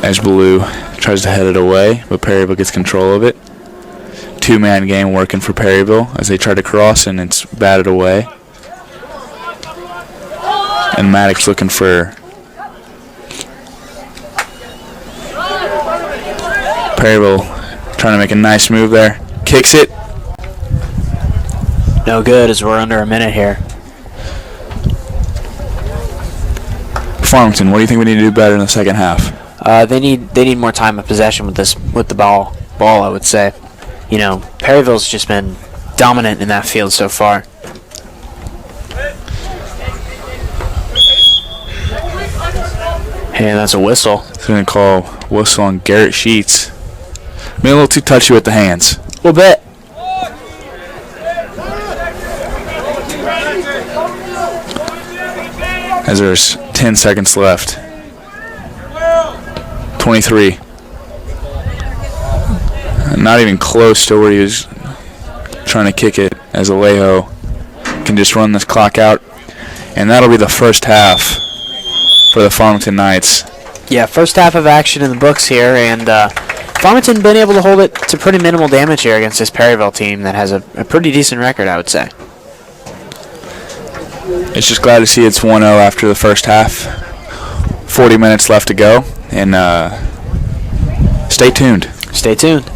As Blue tries to head it away, but Perryville gets control of it. Two-man game working for Perryville as they try to cross, and it's batted away. And Maddox looking for Perryville, trying to make a nice move there. Kicks it. No good as we're under a minute here. Farmington, what do you think we need to do better in the second half? They need more time of possession with the ball. I would say. Perryville's just been dominant in that field so far. And that's a whistle. He's going to call whistle on Garrett Sheets. Being a little too touchy with the hands. A little bit. As there's 10 seconds left. 23. Not even close to where he was trying to kick it, as Alejo can just run this clock out. And that'll be the first half for the Farmington Knights. Yeah, first half of action in the books here, and Farmington been able to hold it to pretty minimal damage here against this Perryville team that has a pretty decent record, I would say. It's just glad to see it's 1-0 after the first half. 40 minutes left to go, and stay tuned. Stay tuned.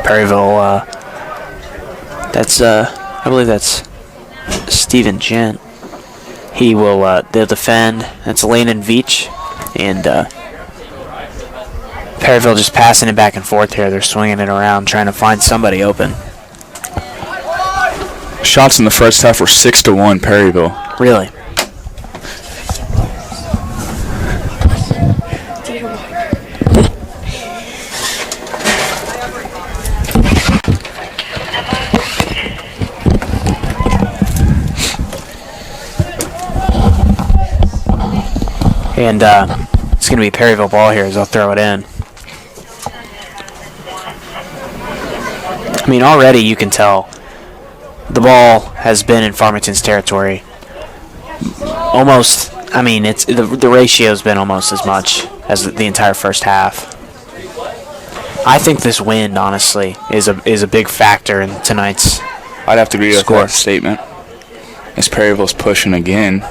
Perryville, that's, I believe that's Steven Gent. They'll defend. That's Landon Veach. And Perryville just passing it back and forth here. They're swinging it around, trying to find somebody open. Shots in the first half were 6-1 Perryville. Really? And it's going to be Perryville ball here as they'll throw it in. I mean, already you can tell the ball has been in Farmington's territory. Almost, I mean, it's the ratio's been almost as much as the entire first half. I think this wind, honestly, is a big factor in tonight's I'd have to agree with score. that statement. As Perryville's pushing again.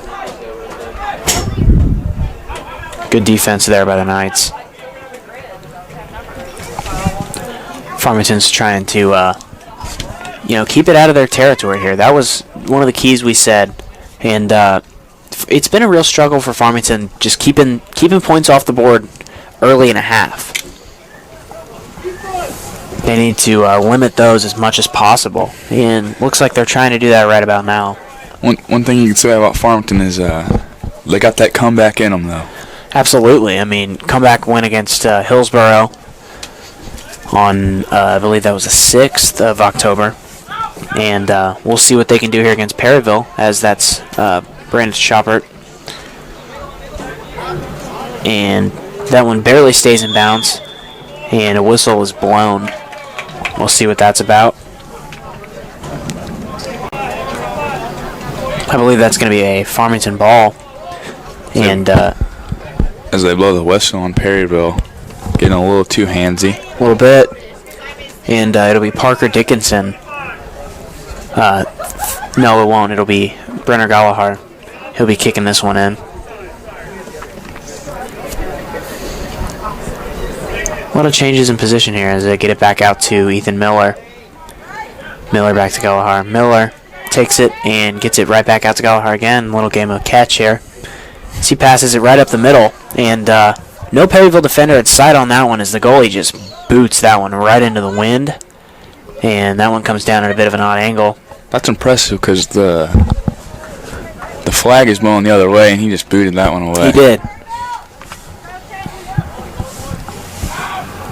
Good defense there by the Knights. Farmington's trying to, keep it out of their territory here. That was one of the keys we said, and it's been a real struggle for Farmington just keeping points off the board early in a half. They need to limit those as much as possible, and looks like they're trying to do that right about now. One thing you can say about Farmington is they got that comeback in them, though. Absolutely. I mean, comeback win against Hillsborough on, I believe that was the 6th of October. And we'll see what they can do here against Perryville, as that's Brandon Shoppert. And that one barely stays in bounds, and a whistle is blown. We'll see what that's about. I believe that's going to be a Farmington ball. And as they blow the whistle on Perryville, getting a little too handsy. a little bit. And it'll be Parker Dickinson. No, it won't. It'll be Brenner Gallagher. He'll be kicking this one in. A lot of changes in position here as they get it back out to Ethan Miller. Miller back to Gallagher. Miller takes it and gets it right back out to Gallagher again. Little game of catch here. As he passes it right up the middle. And no Perryville defender at sight on that one as the goalie just boots that one right into the wind. And that one comes down at a bit of an odd angle. That's impressive because the flag is blowing the other way, and he just booted that one away. He did.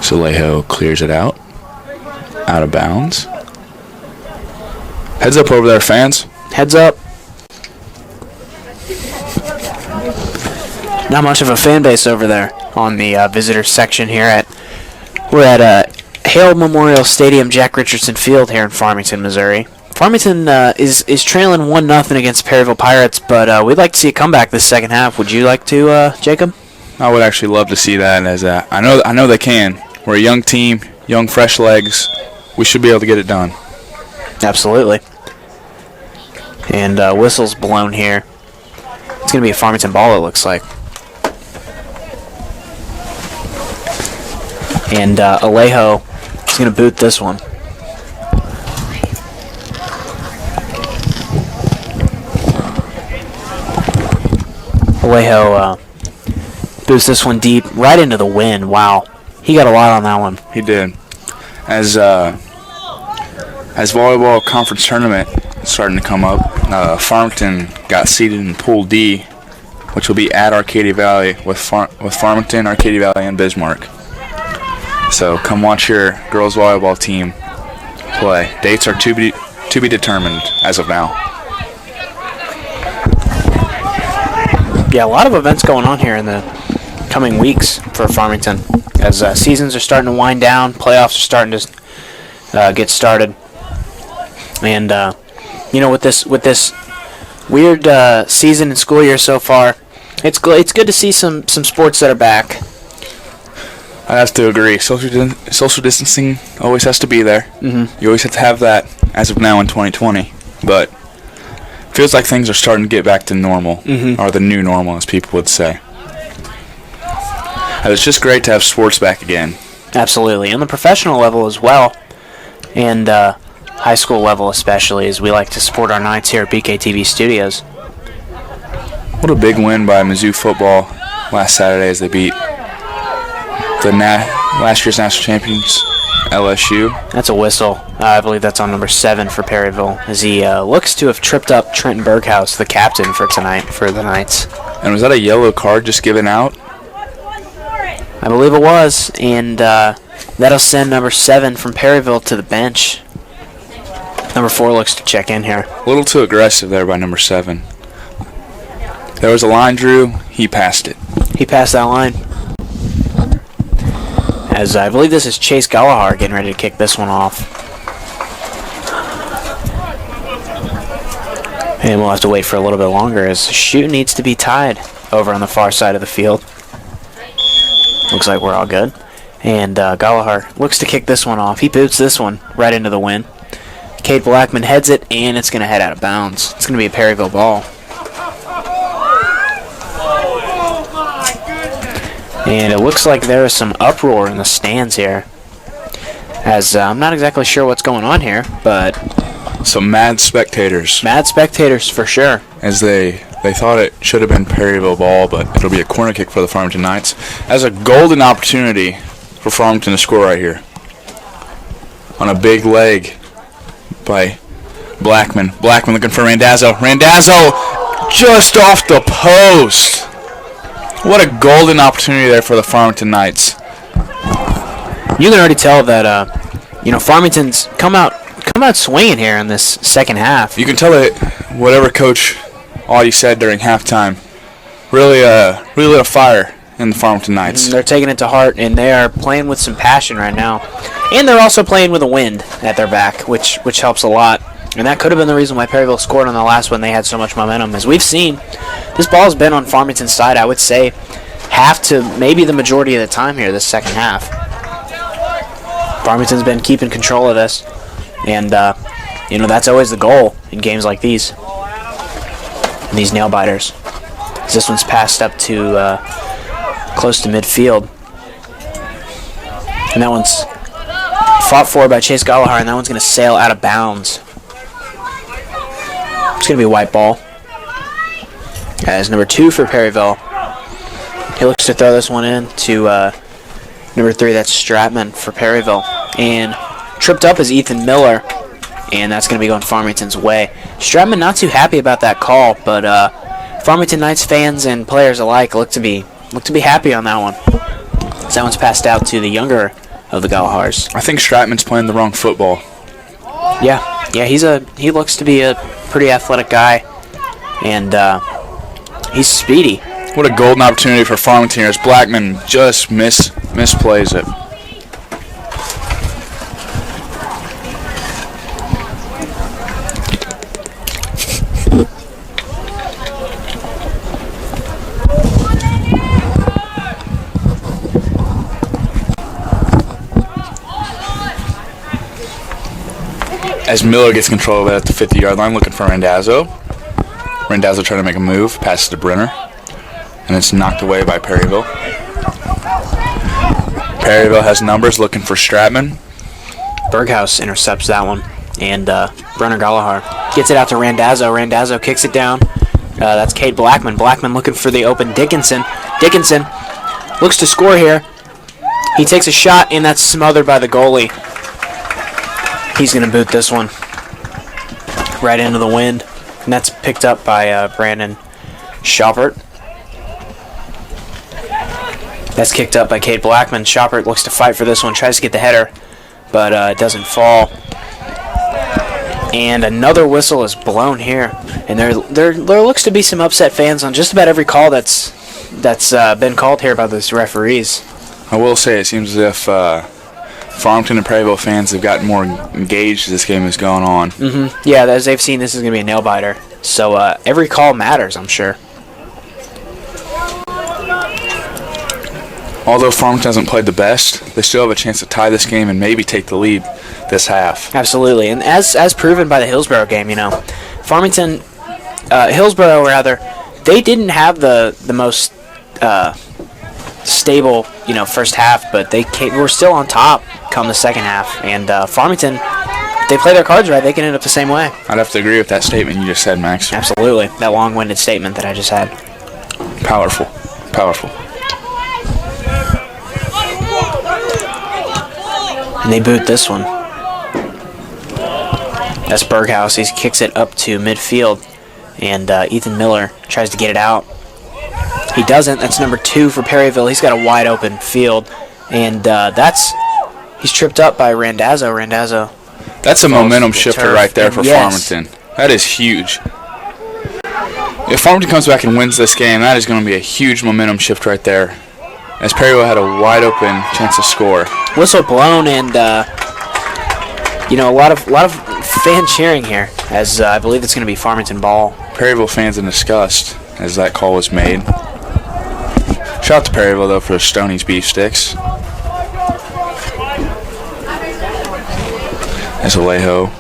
Solejo clears it out of bounds. Heads up over there, fans. Heads up. Not much of a fan base over there on the visitor section here. We're at Hale Memorial Stadium, Jack Richardson Field here in Farmington, Missouri. Farmington is trailing 1-0 against Perryville Pirates, but we'd like to see a comeback this second half. Would you like to, Jacob? I would actually love to see that. As I know they can. We're a young team, young fresh legs. We should be able to get it done. Absolutely. And whistle's blown here. It's going to be a Farmington ball, it looks like. And Alejo is going to boot this one. Alejo boots this one deep right into the wind. Wow. He got a lot on that one. He did. As volleyball conference tournament is starting to come up, Farmington got seeded in Pool D, which will be at Arcadia Valley with Farmington, Arcadia Valley, and Bismarck. So come watch your girls volleyball team play. Dates are to be determined as of now. Yeah, a lot of events going on here in the coming weeks for Farmington as seasons are starting to wind down, playoffs are starting to get started, and with this weird season and school year so far, it's good to see some sports that are back. I have to agree. Social distancing always has to be there. Mm-hmm. You always have to have that as of now in 2020, but it feels like things are starting to get back to normal, or the new normal, as people would say. And it's just great to have sports back again. Absolutely. On the professional level as well, and high school level especially, as we like to support our Knights here at BKTV Studios. What a big win by Mizzou football last Saturday as they beat the last year's national champions, LSU. That's a whistle. I believe that's on number 7 for Perryville, as he looks to have tripped up Trenton Berghaus, the captain for tonight for the Knights. And was that a yellow card just given out? I believe it was, and that'll send number 7 from Perryville to the bench. Number 4 looks to check in here. A little too aggressive there by number 7. There was a line, Drew. He passed it. He passed that line. As I believe this is Chase Gallagher getting ready to kick this one off. And we'll have to wait for a little bit longer as the shoot needs to be tied over on the far side of the field. Looks like we're all good. And Gallagher looks to kick this one off. He boots this one right into the wind. Cade Blackman heads it, and it's going to head out of bounds. It's going to be a Perryville ball. And it looks like there is some uproar in the stands here. As I'm not exactly sure what's going on here, but some mad spectators. Mad spectators for sure. As they thought it should have been Perryville ball, but it'll be a corner kick for the Farmington Knights. As a golden opportunity for Farmington to score right here. On a big leg by Blackman. Blackman looking for Randazzo. Randazzo just off the post. What a golden opportunity there for the Farmington Knights. You can already tell that Farmington's come out swinging here in this second half. You can tell that whatever Coach Audie said during halftime really lit a fire in the Farmington Knights. They're taking it to heart, and they are playing with some passion right now. And they're also playing with a wind at their back, which helps a lot. And that could have been the reason why Perryville scored on the last one. They had so much momentum. As we've seen, this ball's been on Farmington's side, I would say, half to maybe the majority of the time here this second half. Farmington's been keeping control of this. And, that's always the goal in games like these. And these nail-biters. This one's passed up to close to midfield. And that one's fought for by Chase Gallagher, and that one's going to sail out of bounds. It's going to be a white ball. As number 2 for Perryville. He looks to throw this one in to number 3, that's Stratman for Perryville. And tripped up is Ethan Miller, and that's going to be going Farmington's way. Stratman not too happy about that call, but Farmington Knights fans and players alike look to be happy on that one. So that one's passed out to the younger of the Gallagher's. I think Stratman's playing the wrong football. Yeah, he looks to be a pretty athletic guy, and he's speedy. What a golden opportunity for Farmington here as Blackman just misplays it. As Miller gets control of it at the 50-yard line, looking for Randazzo. Randazzo trying to make a move, passes to Brenner, and it's knocked away by Perryville. Perryville has numbers, looking for Stratman. Berghaus intercepts that one, and Brenner Gallagher gets it out to Randazzo. Randazzo kicks it down. That's Cade Blackman. Blackman looking for the open Dickinson. Dickinson looks to score here. He takes a shot, and that's smothered by the goalie. He's going to boot this one right into the wind. And that's picked up by Brandon Shoppert. That's kicked up by Cade Blackman. Shoppert looks to fight for this one. Tries to get the header, but it doesn't fall. And another whistle is blown here. And there looks to be some upset fans on just about every call that's been called here by those referees. I will say it seems as if Farmington and Perryville fans have gotten more engaged as this game is going on. Mm-hmm. Yeah, as they've seen, this is going to be a nail-biter. So every call matters, I'm sure. Although Farmington hasn't played the best, they still have a chance to tie this game and maybe take the lead this half. Absolutely, and as proven by the Hillsborough game, Farmington, Hillsborough rather, they didn't have the most stable, first half, but they were still on top come the second half. And Farmington, if they play their cards right, they can end up the same way. I'd have to agree with that statement you just said, Max. Absolutely. That long-winded statement that I just had. Powerful. Powerful. And they boot this one. That's Berghaus. He kicks it up to midfield. And Ethan Miller tries to get it out. He doesn't. That's number 2 for Perryville. He's got a wide open field. And he's tripped up by Randazzo. That's a momentum shifter right there for yes. Farmington. That is huge. If Farmington comes back and wins this game, that is going to be a huge momentum shift right there. As Perryville had a wide open chance to score. Whistle blown and a lot of fan cheering here, as I believe it's going to be Farmington ball. Perryville fans in disgust as that call was made. Shout out to Perryville though for Stoney's beef sticks. As Alejo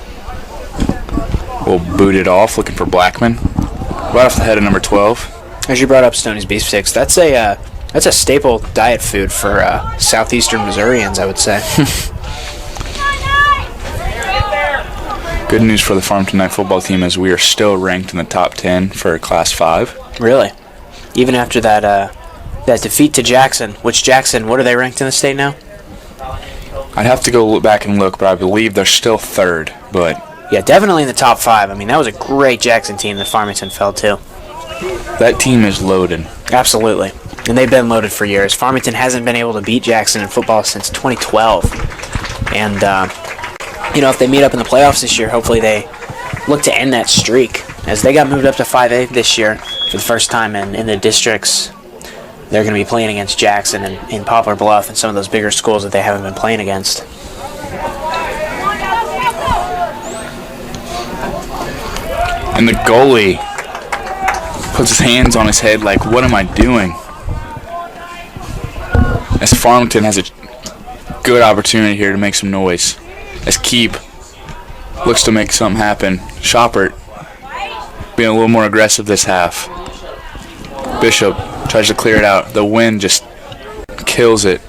will boot it off, looking for Blackman. Right off the head of number 12. As you brought up Stoney's beef sticks, that's a staple diet food for southeastern Missourians, I would say. Good news for the Farmington Knight football team as we are still ranked in the top 10 for Class 5. Really? Even after that defeat to Jackson, what are they ranked in the state now? I'd have to go back and look, but I believe they're still 3rd. But yeah, definitely in the top 5. I mean, that was a great Jackson team that Farmington fell to. That team is loaded. Absolutely. And they've been loaded for years. Farmington hasn't been able to beat Jackson in football since 2012. And, if they meet up in the playoffs this year, hopefully they look to end that streak. As they got moved up to 5A this year for the first time in the districts. They're going to be playing against Jackson and in Poplar Bluff and some of those bigger schools that they haven't been playing against. And the goalie puts his hands on his head like, what am I doing? As Farmington has a good opportunity here to make some noise. As Keep looks to make something happen. Shoppert being a little more aggressive this half. Bishop tries to clear it out. The wind just kills it.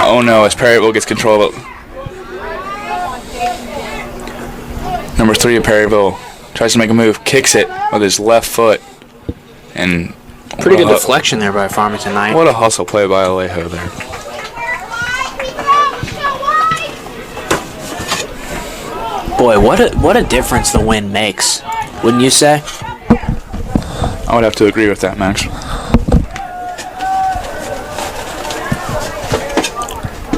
Oh no, as Perryville gets control of it. Number 3 of Perryville tries to make a move, kicks it with his left foot. And pretty good deflection there by Farmington Knight. What a hustle play by Alejo there. Boy, what a difference the wind makes, wouldn't you say? I would have to agree with that, Max.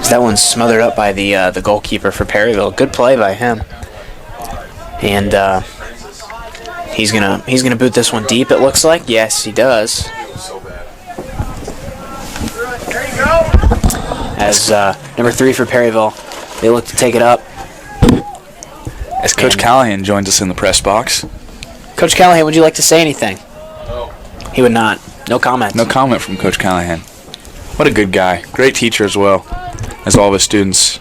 That one's smothered up by the goalkeeper for Perryville. Good play by him. And he's gonna boot this one deep. It looks like. Yes, he does. As number 3 for Perryville, they look to take it up. As Coach Callahan joins us in the press box. Coach Callahan, would you like to say anything? No. He would not. No comment. No comment from Coach Callahan. What a good guy. Great teacher as well, as all of his students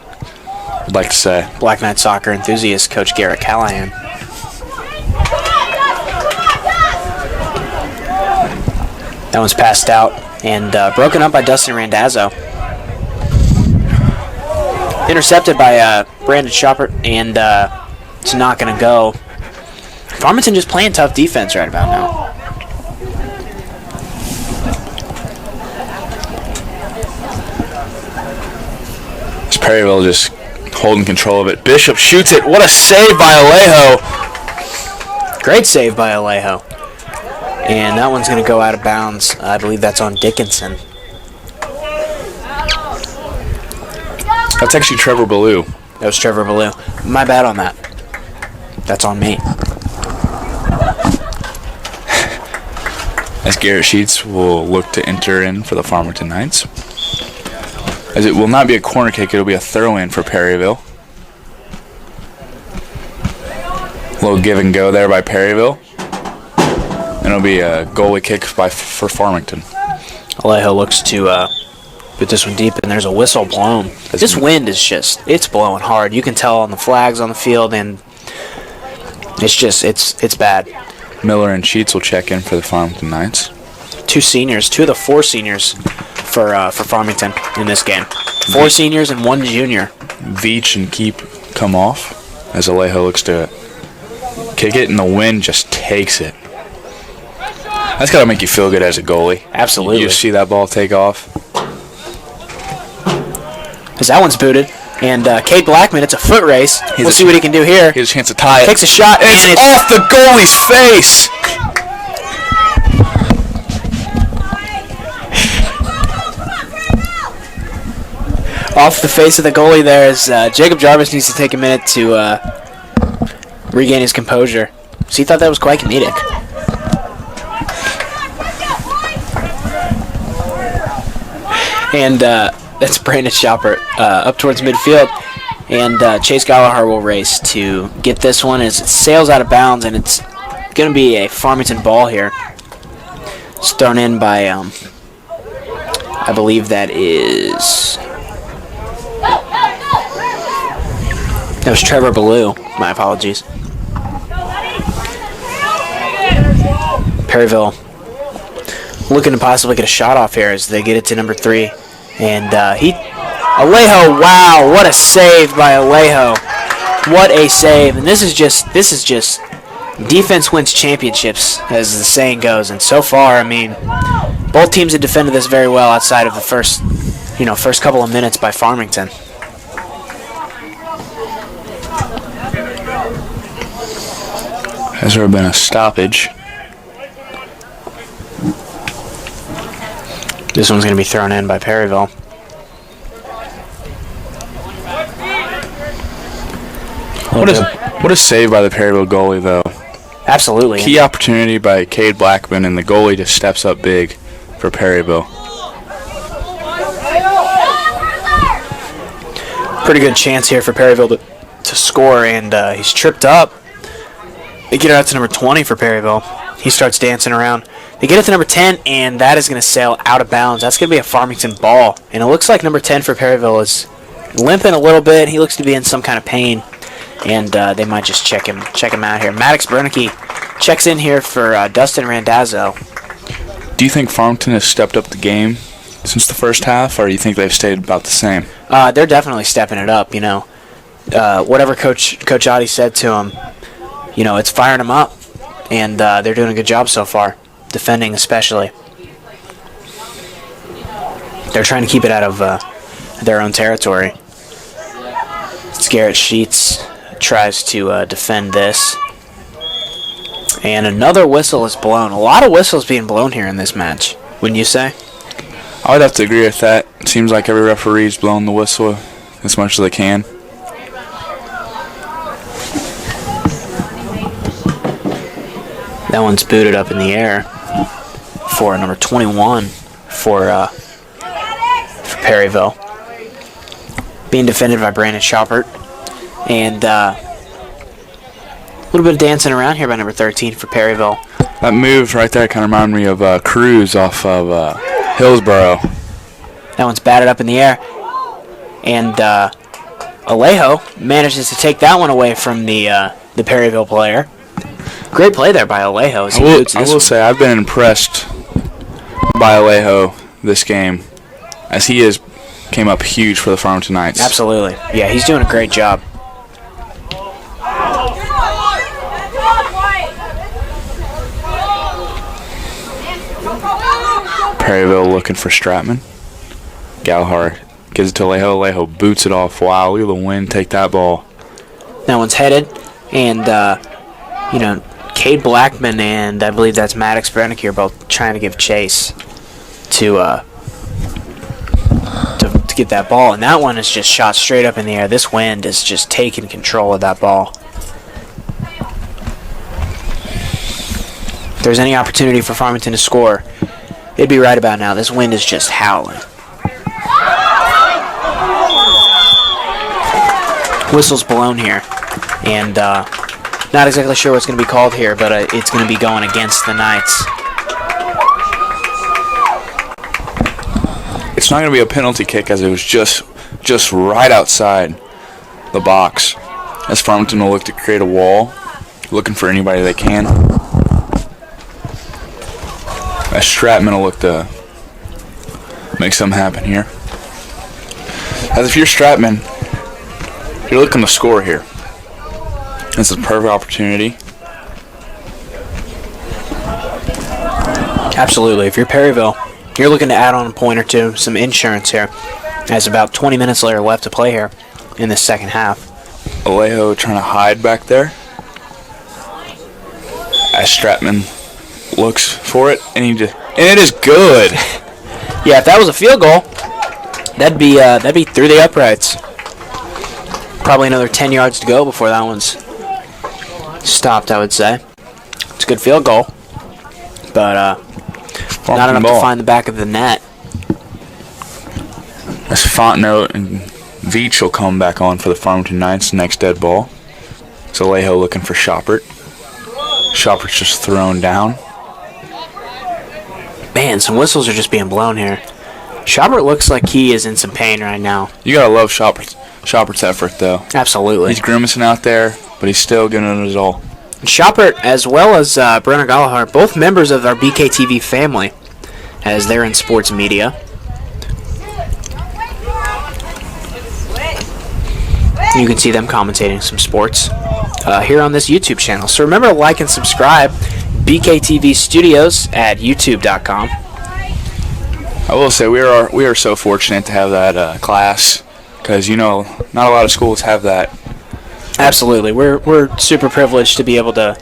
would like to say. Black Knight soccer enthusiast, Coach Garrett Callahan. That one's passed out and broken up by Dustin Randazzo. Intercepted by Brandon Shoppert, and it's not going to go. Farmington just playing tough defense right about now. It's Perryville just holding control of it. Bishop shoots it. What a save by Alejo. Great save by Alejo. And that one's going to go out of bounds. I believe that's on Dickinson. That's actually Trevor Ballou. That was Trevor Ballou. My bad on that. That's on me. As Garrett Sheets will look to enter in for the Farmington Knights. As it will not be a corner kick, it'll be a throw-in for Perryville. A little give and go there by Perryville. And it'll be a goalie kick for Farmington. Alejo looks to put this one deep, and there's a whistle blown. This wind is it's blowing hard. You can tell on the flags on the field, and it's bad. Miller and Sheets will check in for the Farmington Knights. two seniors, two of the four seniors for Farmington in this game. Four seniors and one junior. Veach and Keep come off as Alejo looks to kick it, and the wind just takes it. That's got to make you feel good as a goalie. Absolutely. You see that ball take off. Because that one's booted. And Cade Blackman, it's a foot race. We'll see what he can do here. He has a chance to tie it. Takes a shot. And it's off the goalie's face. Off the face of the goalie there is Jacob Jarvis needs to take a minute to regain his composure. So he thought that was quite comedic. And that's Brandon Schopper up towards midfield. And Chase Gallagher will race to get this one as it sails out of bounds, and it's going to be a Farmington ball here. It's thrown in by, I believe that is... That was Trevor Ballou. My apologies. Perryville looking to possibly get a shot off here as they get it to number 3. And Alejo, wow, what a save by Alejo. What a save. And this is just defense wins championships, as the saying goes. And so far, I mean, both teams have defended this very well outside of the first couple of minutes by Farmington. Has there been a stoppage? This one's going to be thrown in by Perryville. What a save by the Perryville goalie, though. Absolutely. Key opportunity by Cade Blackman, and the goalie just steps up big for Perryville. Pretty good chance here for Perryville to score, and he's tripped up. They get it out to number 20 for Perryville. He starts dancing around. They get it to number 10, and that is going to sail out of bounds. That's going to be a Farmington ball. And it looks like number 10 for Perryville is limping a little bit. He looks to be in some kind of pain, and they might just check him out here. Maddox Bernicke checks in here for Dustin Randazzo. Do you think Farmington has stepped up the game since the first half, or do you think they've stayed about the same? They're definitely stepping it up, Whatever Coach Adi said to him, it's firing them up, and they're doing a good job so far, defending especially. They're trying to keep it out of their own territory. Garrett Sheets tries to defend this. And another whistle is blown. A lot of whistles being blown here in this match, wouldn't you say? I would have to agree with that. It seems like every referee's blowing the whistle as much as they can. That one's booted up in the air for number 21 for Perryville. Being defended by Brandon Schoppert. And a little bit of dancing around here by number 13 for Perryville. That move right there kind of reminded me of Cruz off of Hillsborough. That one's batted up in the air. And Alejo manages to take that one away from the Perryville player. Great play there by Alejo. I will say I've been impressed by Alejo this game, as he came up huge for the Farmington Knights. Absolutely. Yeah, he's doing a great job. Perryville looking for Stratman. Gallagher gives it to Alejo. Alejo boots it off. Wow, look at the wind take that ball. That one's headed. And, Cade Blackman and I believe that's Maddox Bernicke are both trying to give chase to get that ball. And that one is just shot straight up in the air. This wind is just taking control of that ball. If there's any opportunity for Farmington to score, it'd be right about now. This wind is just howling. Whistle's blown here. And not exactly sure what's going to be called here, but it's going to be going against the Knights. It's not going to be a penalty kick, as it was just right outside the box. As Farmington will look to create a wall, looking for anybody they can. As Stratman will look to make something happen here. As if you're Stratman, you're looking to score here. This is a perfect opportunity. Absolutely. If you're Perryville, you're looking to add on a point or two, some insurance here. As about 20 minutes later left to play here in the second half. Alejo trying to hide back there. As Stratman looks for it, and it is good. Yeah, if that was a field goal, that'd be through the uprights. Probably another 10 yards to go before that one's stopped, I would say. It's a good field goal, but not enough to find the back of the net. As Fontenot and Veach will come back on for the Farmington Knights. Next dead ball. So Alejo looking for Shoppert. Shoppert's just thrown down. Man, some whistles are just being blown here. Shoppert looks like he is in some pain right now. You gotta love Shoppert's effort, though. Absolutely. He's grimacing out there, but he's still giving it his all. Shoppert, as well as Brenner Gallagher, both members of our BKTV family, as they're in sports media. You can see them commentating some sports here on this YouTube channel. So remember to like and subscribe. BKTV Studios at youtube.com. I will say we are so fortunate to have that class, because not a lot of schools have that. Absolutely, we're super privileged to be able to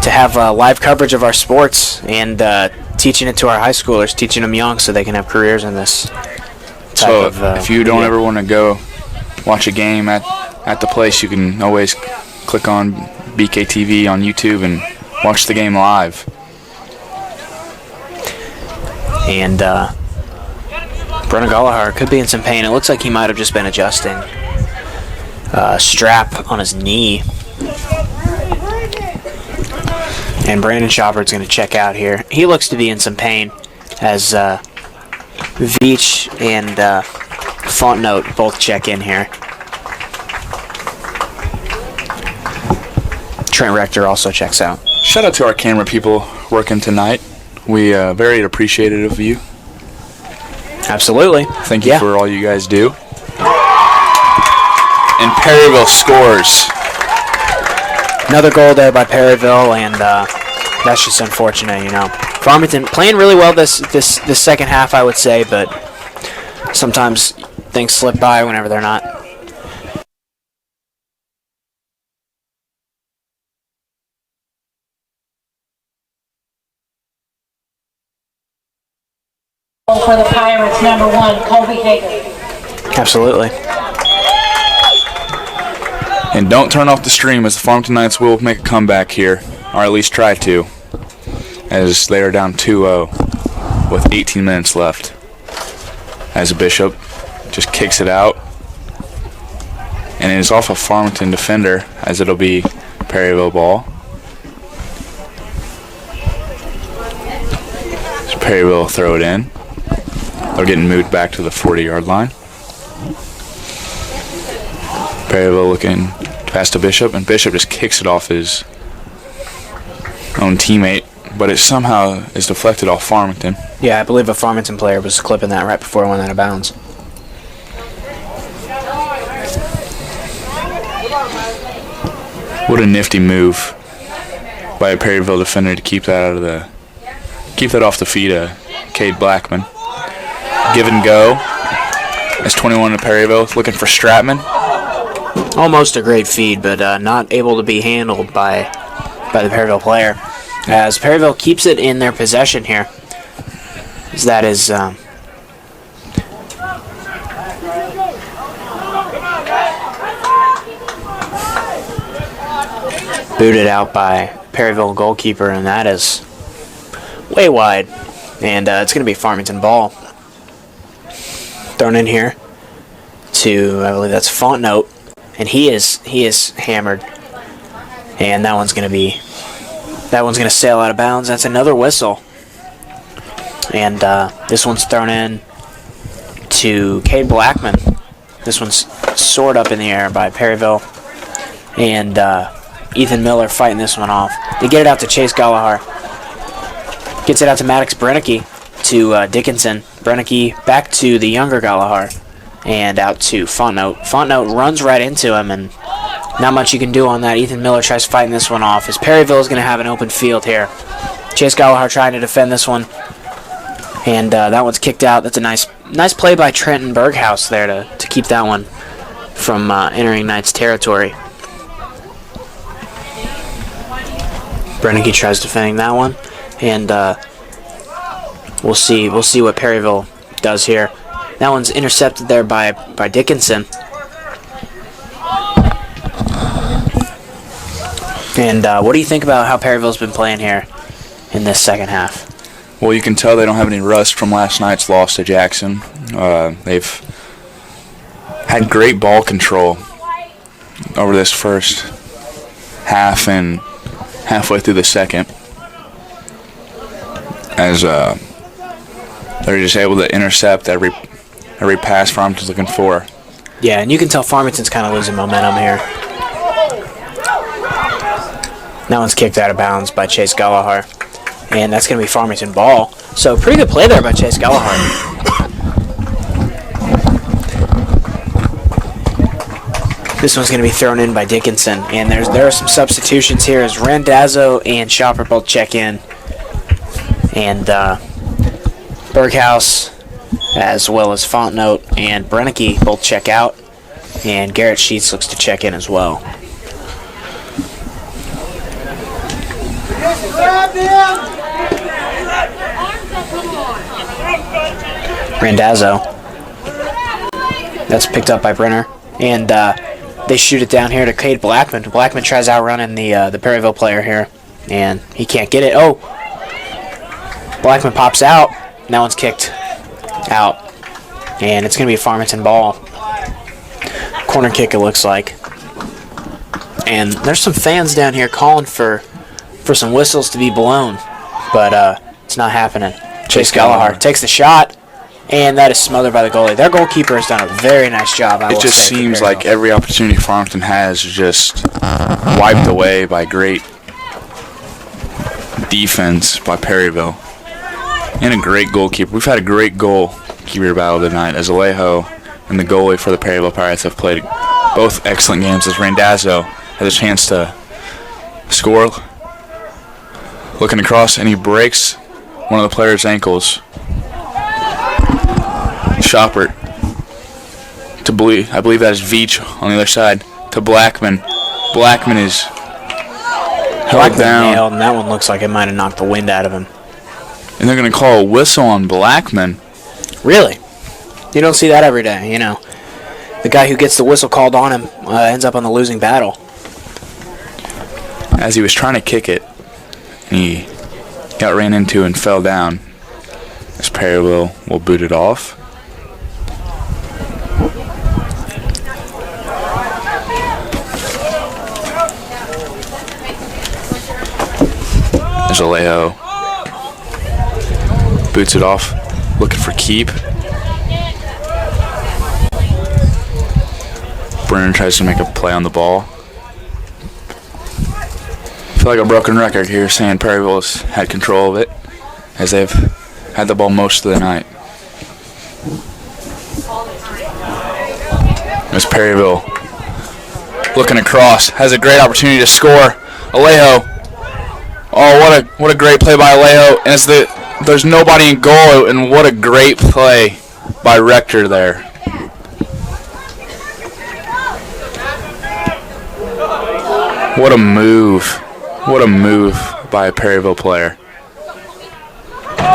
have live coverage of our sports and teaching it to our high schoolers, teaching them young so they can have careers in this type of. If you don't ever want to go watch a game at the place, you can always click on BKTV on YouTube and watch the game live. And Brenner Gallagher could be in some pain. It looks like he might have just been adjusting a strap on his knee. And Brandon Shoppert's going to check out here. He looks to be in some pain as Veach and Fontenot both check in here. Trent Rector also checks out. Shout out to our camera people working tonight. We very appreciative of you. Absolutely. Thank you for all you guys do. And Perryville scores. Another goal there by Perryville, and that's just unfortunate, Farmington playing really well this second half, I would say, but sometimes things slip by whenever they're not. For the Pirates, number 1, Colby Hager. Absolutely. And don't turn off the stream, as the Farmington Knights will make a comeback here, or at least try to, as they are down 2-0 with 18 minutes left. As Bishop just kicks it out, and it is off a Farmington defender, as it'll be Perryville ball. So Perryville will throw it in. They're getting moved back to the 40-yard line. Perryville looking past to Bishop, and Bishop just kicks it off his own teammate, but it somehow is deflected off Farmington. Yeah, I believe a Farmington player was clipping that right before it went out of bounds. What a nifty move by a Perryville defender to keep that off the feet of Cade Blackman. Give and go. It's 21 to Perryville, looking for Stratman. Almost a great feed, but not able to be handled by the Perryville player. As Perryville keeps it in their possession here. As that is booted out by Perryville goalkeeper, and that is way wide. And it's going to be Farmington ball. Thrown in here to, I believe that's Fontenot, and he is hammered, and that one's going to sail out of bounds. That's another whistle, and this one's thrown in to Cade Blackman. This one's soared up in the air by Perryville, and Ethan Miller fighting this one off. They get it out to Chase Gallagher. Gets it out to Maddox Brennicky to Dickinson. Brennicky back to the younger Galahar and out to Fontnote. Fontnote runs right into him, and not much you can do on that. Ethan Miller tries fighting this one off as Perryville is going to have an open field here. Chase Galahar trying to defend this one, and that one's kicked out. That's a nice play by Trenton Berghaus there to keep that one from entering Knight's territory. Brennicky tries defending that one, and we'll see what Perryville does here. That one's intercepted there by Dickinson. And what do you think about how Perryville's been playing here in this second half? Well, you can tell they don't have any rust from last night's loss to Jackson. They've had great ball control over this first half and halfway through the second, as they're just able to intercept every pass Farmington's looking for. Yeah, and you can tell Farmington's kind of losing momentum here. That one's kicked out of bounds by Chase Galahar, and that's going to be Farmington ball. So pretty good play there by Chase Galahar. This one's going to be thrown in by Dickinson, and there are some substitutions here as Randazzo and Shopper both check in, and Berghaus as well as Fontnote and Brennicky both check out, and Garrett Sheets looks to check in as well. Randazzo. That's picked up by Brenner, and they shoot it down here to Cade Blackman. Blackman tries outrunning the Perryville player here, and he can't get it. Oh! Blackman pops out. That one's kicked out, and it's going to be a Farmington ball. Corner kick, it looks like. And there's some fans down here calling for some whistles to be blown, but it's not happening. Chase Galahar takes the shot, and that is smothered by the goalie. Their goalkeeper has done a very nice job. It just seems like every opportunity Farmington has is just wiped away by great defense by Perryville. And a great goalkeeper. We've had a great goalkeeper battle tonight, as Alejo and the goalie for the Perryville Pirates have played both excellent games, as Randazzo has a chance to score. Looking across, and he breaks one of the player's ankles. Shopper to I believe that is Veach on the other side, to Blackman. Blackman is held down. Nailed, and that one looks like it might have knocked the wind out of him. And they're going to call a whistle on Blackman. Really? You don't see that every day, you know. The guy who gets the whistle called on him ends up on the losing battle. As he was trying to kick it, he got ran into and fell down. As Perryville will boot it off. There's Alejo. Boots it off, looking for keep. Brennan tries to make a play on the ball. I feel like a broken record here saying Perryville's had control of it, as they've had the ball most of the night. As Perryville looking across, has a great opportunity to score. Alejo. Oh, what a great play by Alejo. And there's nobody in goal, and what a great play by Rector there. What a move. What a move by a Perryville player.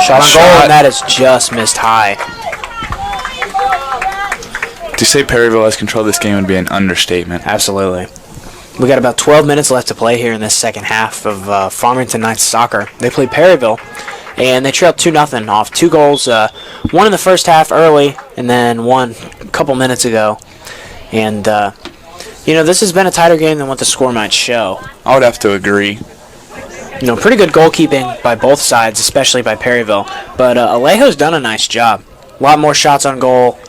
Shot on goal, and that is just missed high. To say Perryville has control of this game would be an understatement. Absolutely. We got about 12 minutes left to play here in this second half of Farmington Knights soccer. They play Perryville, and they trailed 2-0 off 2 goals. One in the first half early, and then one a couple minutes ago. And, this has been a tighter game than what the score might show. I would have to agree. Pretty good goalkeeping by both sides, especially by Perryville. But Alejo's done a nice job. A lot more shots on goal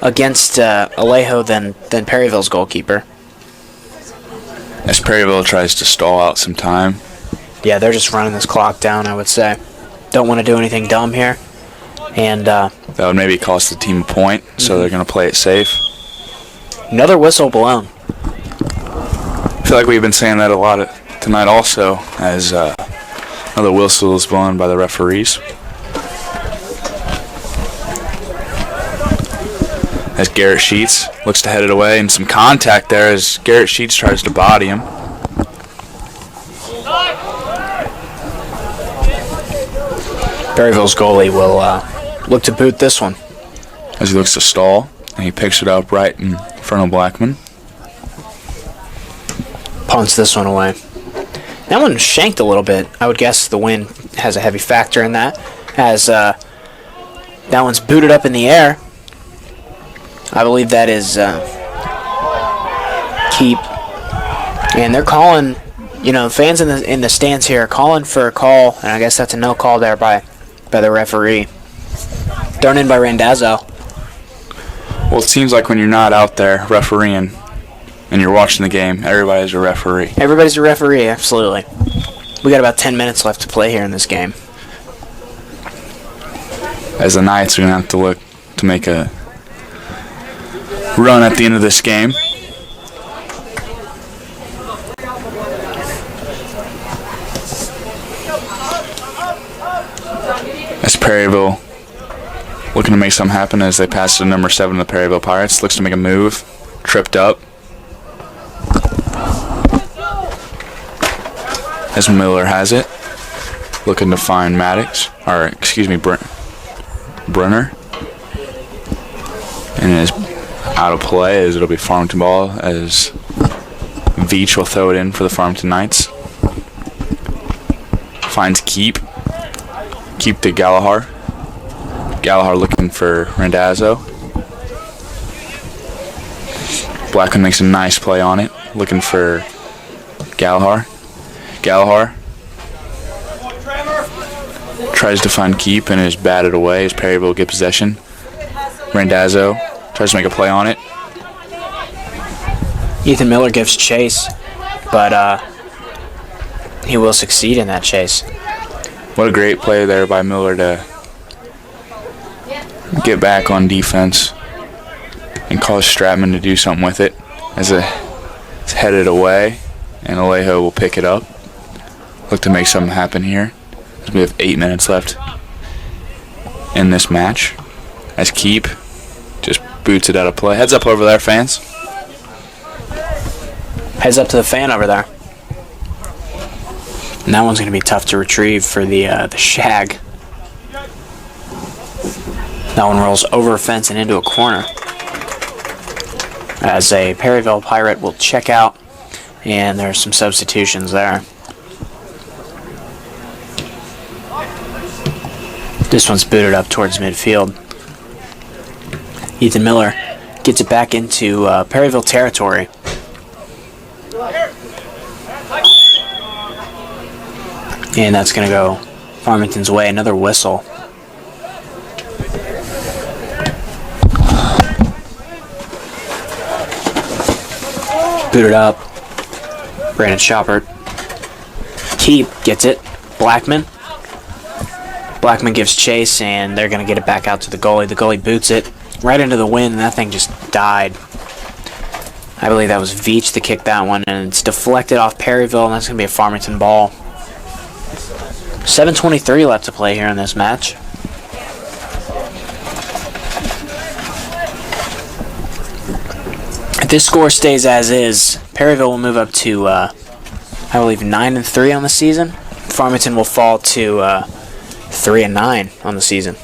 against Alejo than Perryville's goalkeeper. As Perryville tries to stall out some time. Yeah, they're just running this clock down, I would say. don't want to do anything dumb here. And That would maybe cost the team a point, so they're going to play it safe. another whistle blown. I feel like we've been saying that a lot tonight also, as another whistle is blown by the referees. As Garrett Sheets looks to head it away, and some contact there as Garrett Sheets tries to body him. Perryville's goalie will look to boot this one. As he looks to stall, and he picks it up right in front of Blackman. Punts this one away. That one shanked a little bit. I would guess the wind has a heavy factor in that. As that one's booted up in the air. I believe that is keep. And they're calling, fans in the stands here are calling for a call, and I guess that's a no call there by the referee. Thrown in by Randazzo. Well, it seems like when you're not out there refereeing and you're watching the game, everybody's a referee. Everybody's a referee, absolutely. We got about 10 minutes left to play here in this game. As the Knights are going to have to look to make a run at the end of this game. As Perryville looking to make something happen as they pass to number 7 of the Perryville Pirates. Looks to make a move. Tripped up. As Miller has it. Looking to find Brunner. And it is out of play as it'll be Farmington ball as Veach will throw it in for the Farmington Knights. Finds Keep. Keep to Gallagher. Gallagher looking for Randazzo. Blackman makes a nice play on it. Looking for Gallagher. Gallagher tries to find Keep and is batted away as Perryville will get possession. Randazzo tries to make a play on it. Ethan Miller gives chase, but he will succeed in that chase. What a great play there by Miller to get back on defense and cause Stratman to do something with it as it's headed away, and Alejo will pick it up. Look to make something happen here as we have 8 minutes left in this match as Keep just boots it out of play. Heads up over there, fans. Heads up to the fan over there. And that one's going to be tough to retrieve for the Shag. That one rolls over a fence and into a corner. As a Perryville Pirate will check out, and there's some substitutions there. This one's booted up towards midfield. Ethan Miller gets it back into Perryville territory. And that's going to go Farmington's way. Another whistle. Booted up. Brandon Shoppert. Keep gets it. Blackman. Blackman gives chase, and they're going to get it back out to the goalie. The goalie boots it right into the wind, and that thing just died. I believe that was Veach that kicked that one, and it's deflected off Perryville, and that's going to be a Farmington ball. 7:23 left to play here in this match. If this score stays as is, Perryville will move up to, I believe, 9-3 on the season. Farmington will fall to 3-9 on the season.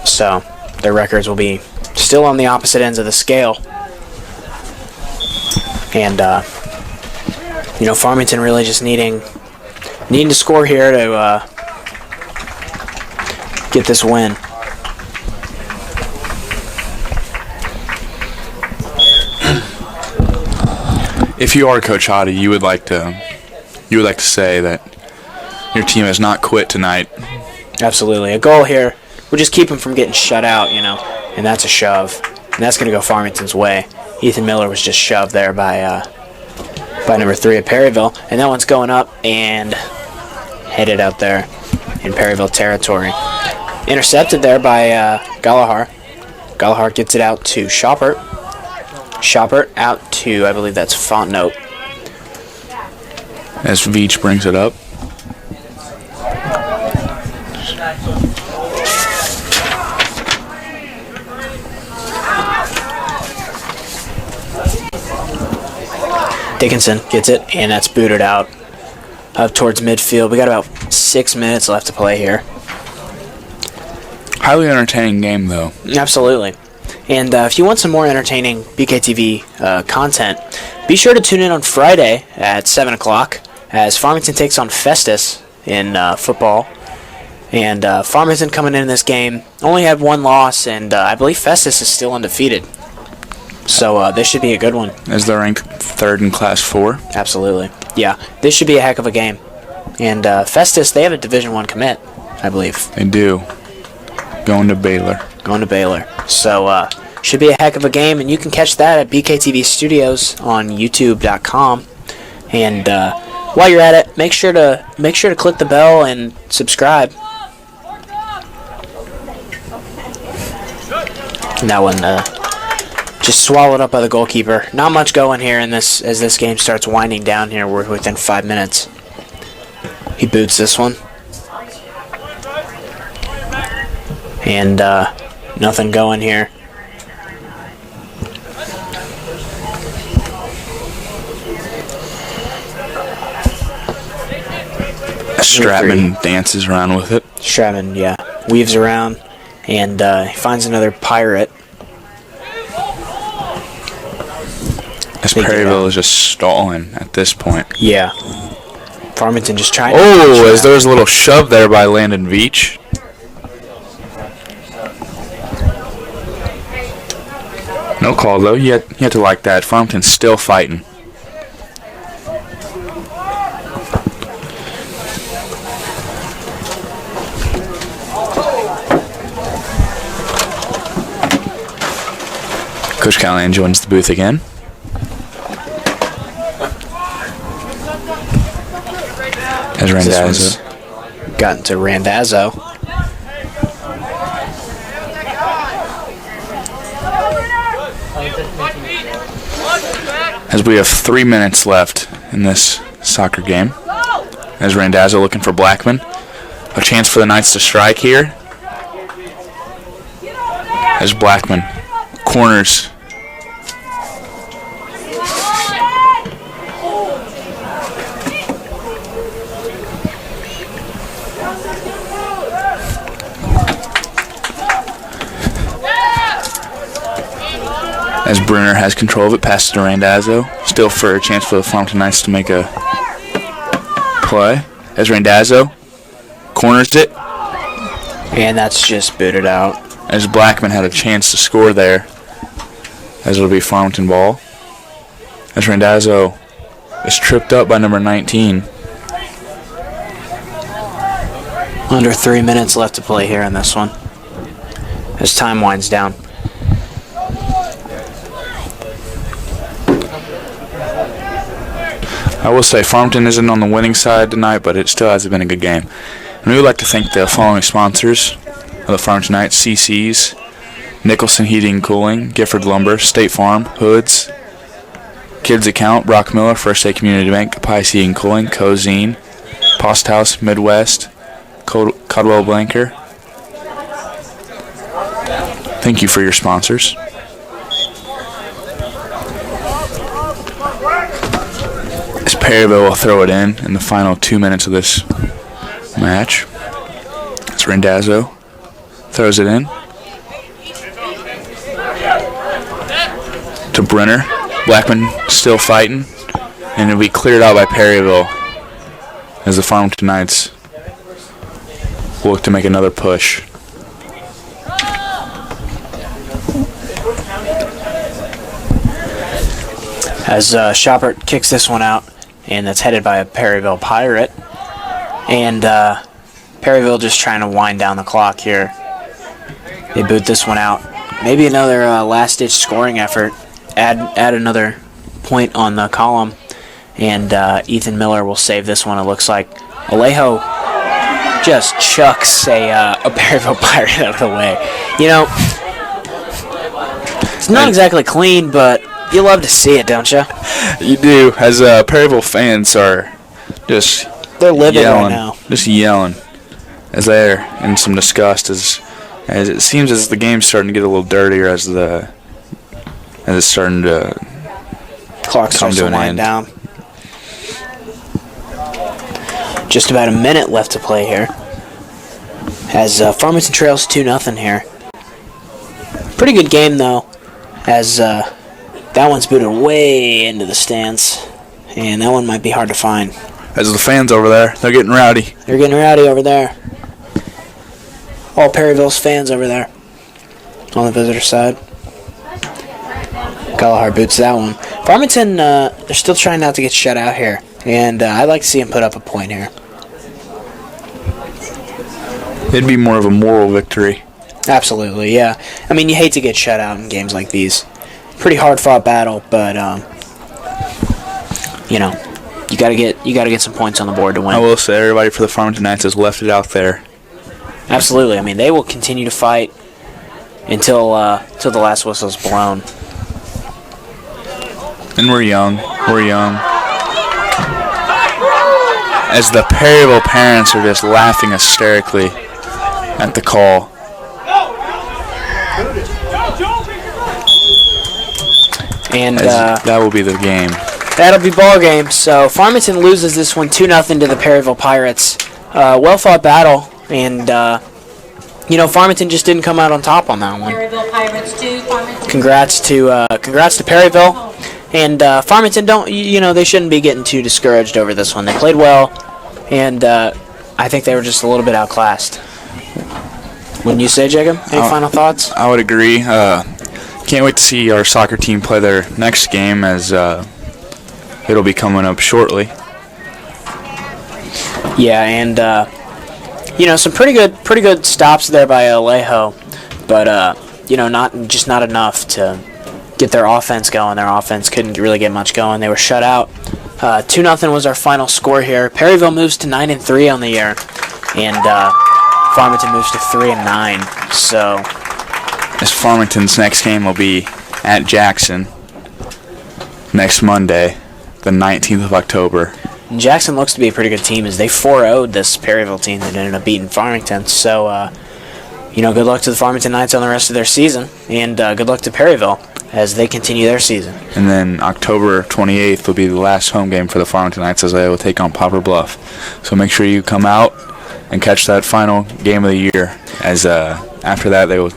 So their records will be still on the opposite ends of the scale. And Farmington really just needing to score here to get this win. If you are Coach Hottie, you would like to say that your team has not quit tonight. Absolutely. A goal here will just keep them from getting shut out, and that's a shove. And that's going to go Farmington's way. Ethan Miller was just shoved there by number 3 of Perryville. And that one's going up and headed out there. in Perryville territory. Intercepted there by Gallagher. Gallagher gets it out to Shoppert. Shoppert out to, I believe that's Fontenot. As Veach brings it up. Dickinson gets it, and that's booted out up towards midfield. We got about 6 minutes left to play here. Highly entertaining game, though. Absolutely. And if you want some more entertaining BKTV content, be sure to tune in on Friday at 7 o'clock as Farmington takes on Festus in football. And Farmington coming in this game only had one loss, and I believe Festus is still undefeated. So this should be a good one. As they're ranked third in Class 4. Absolutely. Yeah, this should be a heck of a game. And Festus, they have a Division I commit, I believe. They do. Going to Baylor. Going to Baylor. So should be a heck of a game, and you can catch that at BKTV Studios on YouTube.com. And while you're at it, make sure to click the bell and subscribe. And that one just swallowed up by the goalkeeper. Not much going here in this as this game starts winding down here. We're within 5 minutes. He boots this one. And nothing going here. Stratman dances around with it. Stratman, yeah, weaves around and he finds another pirate. As Perryville is just stalling at this point. Yeah. Farmington just trying to... as there was a little shove there by Landon Veach. No call, though. You had to like that. Farmington's still fighting. Coach Callahan joins the booth again. As Randazzo. Gotten to Randazzo. As we have 3 minutes left in this soccer game. As Randazzo looking for Blackman. A chance for the Knights to strike here. As Blackman corners. As Brunner has control of it, passes to Randazzo. Still for a chance for the Farmington Knights to make a play. As Randazzo corners it. And that's just booted out. As Blackman had a chance to score there. As it'll be Farmington ball. As Randazzo is tripped up by number 19. Under 3 minutes left to play here in this one. As time winds down. I will say Farmington isn't on the winning side tonight, but it still has been a good game. And we would like to thank the following sponsors of the Farmington Knights: CC's, Nicholson Heating and Cooling, Gifford Lumber, State Farm, Hoods, Kids Account, Brock Miller, First State Community Bank, Pice Heating and Cooling, Cozine, Post House, Midwest, Caldwell Blanker. Thank you for your sponsors. As Perryville will throw it in the final 2 minutes of this match. As Randazzo throws it in to Brenner. Blackman still fighting, and it'll be cleared out by Perryville as the Farmington Knights look to make another push. As Shoppert kicks this one out, and that's headed by a Perryville Pirate. And Perryville just trying to wind down the clock here. They boot this one out. Maybe another last-ditch scoring effort. Add another point on the column. And Ethan Miller will save this one, it looks like. Alejo just chucks a Perryville Pirate out of the way. You know, it's not exactly clean, but you love to see it, don't you? You do, as Perryville fans are just They're living yelling, right now. just yelling, as they're in some disgust as it seems as the game's starting to get a little dirtier as it's starting to Clock come starts to to an wind end. down. Just about a minute left to play here. As Farmington trails 2-0 here. Pretty good game though, as that one's booted way into the stands, and that one might be hard to find. As the fans over there, they're getting rowdy. They're getting rowdy over there. All Perryville's fans over there on the visitor side. Gallagher boots that one. Farmington, they're still trying not to get shut out here, and I'd like to see him put up a point here. It'd be more of a moral victory. Absolutely, yeah. I mean, you hate to get shut out in games like these. Pretty hard-fought battle, but you know, you gotta get some points on the board to win. I will say, everybody for the Farmington Knights has left it out there. Absolutely. I mean, they will continue to fight until the last whistle's blown. And we're young. We're young. As the Perryville parents are just laughing hysterically at the call. And That will be the game. that'll be ball game. So Farmington loses this one 2-0 to the Perryville Pirates. Well-fought battle, and you know, Farmington just didn't come out on top on that one. Perryville Pirates 2, Farmington. Congrats to Perryville. And Farmington they shouldn't be getting too discouraged over this one. They played well, and I think they were just a little bit outclassed. Wouldn't you say, Jacob? Any final thoughts? I would agree. Can't wait to see our soccer team play their next game, as it'll be coming up shortly. Yeah, and some pretty good stops there by Alejo, but not enough to get their offense going. Their offense couldn't really get much going. They were shut out. 2-0 was our final score here. Perryville moves to 9-3 on the year, and Farmington moves to 3-9. So, As Farmington's next game will be at Jackson next Monday, the 19th of October. Jackson looks to be a pretty good team, as they 4-0'd this Perryville team that ended up beating Farmington. So, good luck to the Farmington Knights on the rest of their season, and good luck to Perryville as they continue their season. And then October 28th will be the last home game for the Farmington Knights, as they will take on Poplar Bluff. So make sure you come out and catch that final game of the year, as after that they will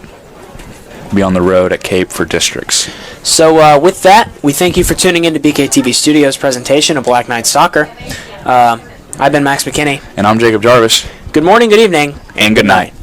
be on the road at Cape for districts. So with that, we thank you for tuning in to BKTV Studios' presentation of Black Knight Soccer. I've been Max McKinney. And I'm Jacob Jarvis. Good morning, good evening, And good night.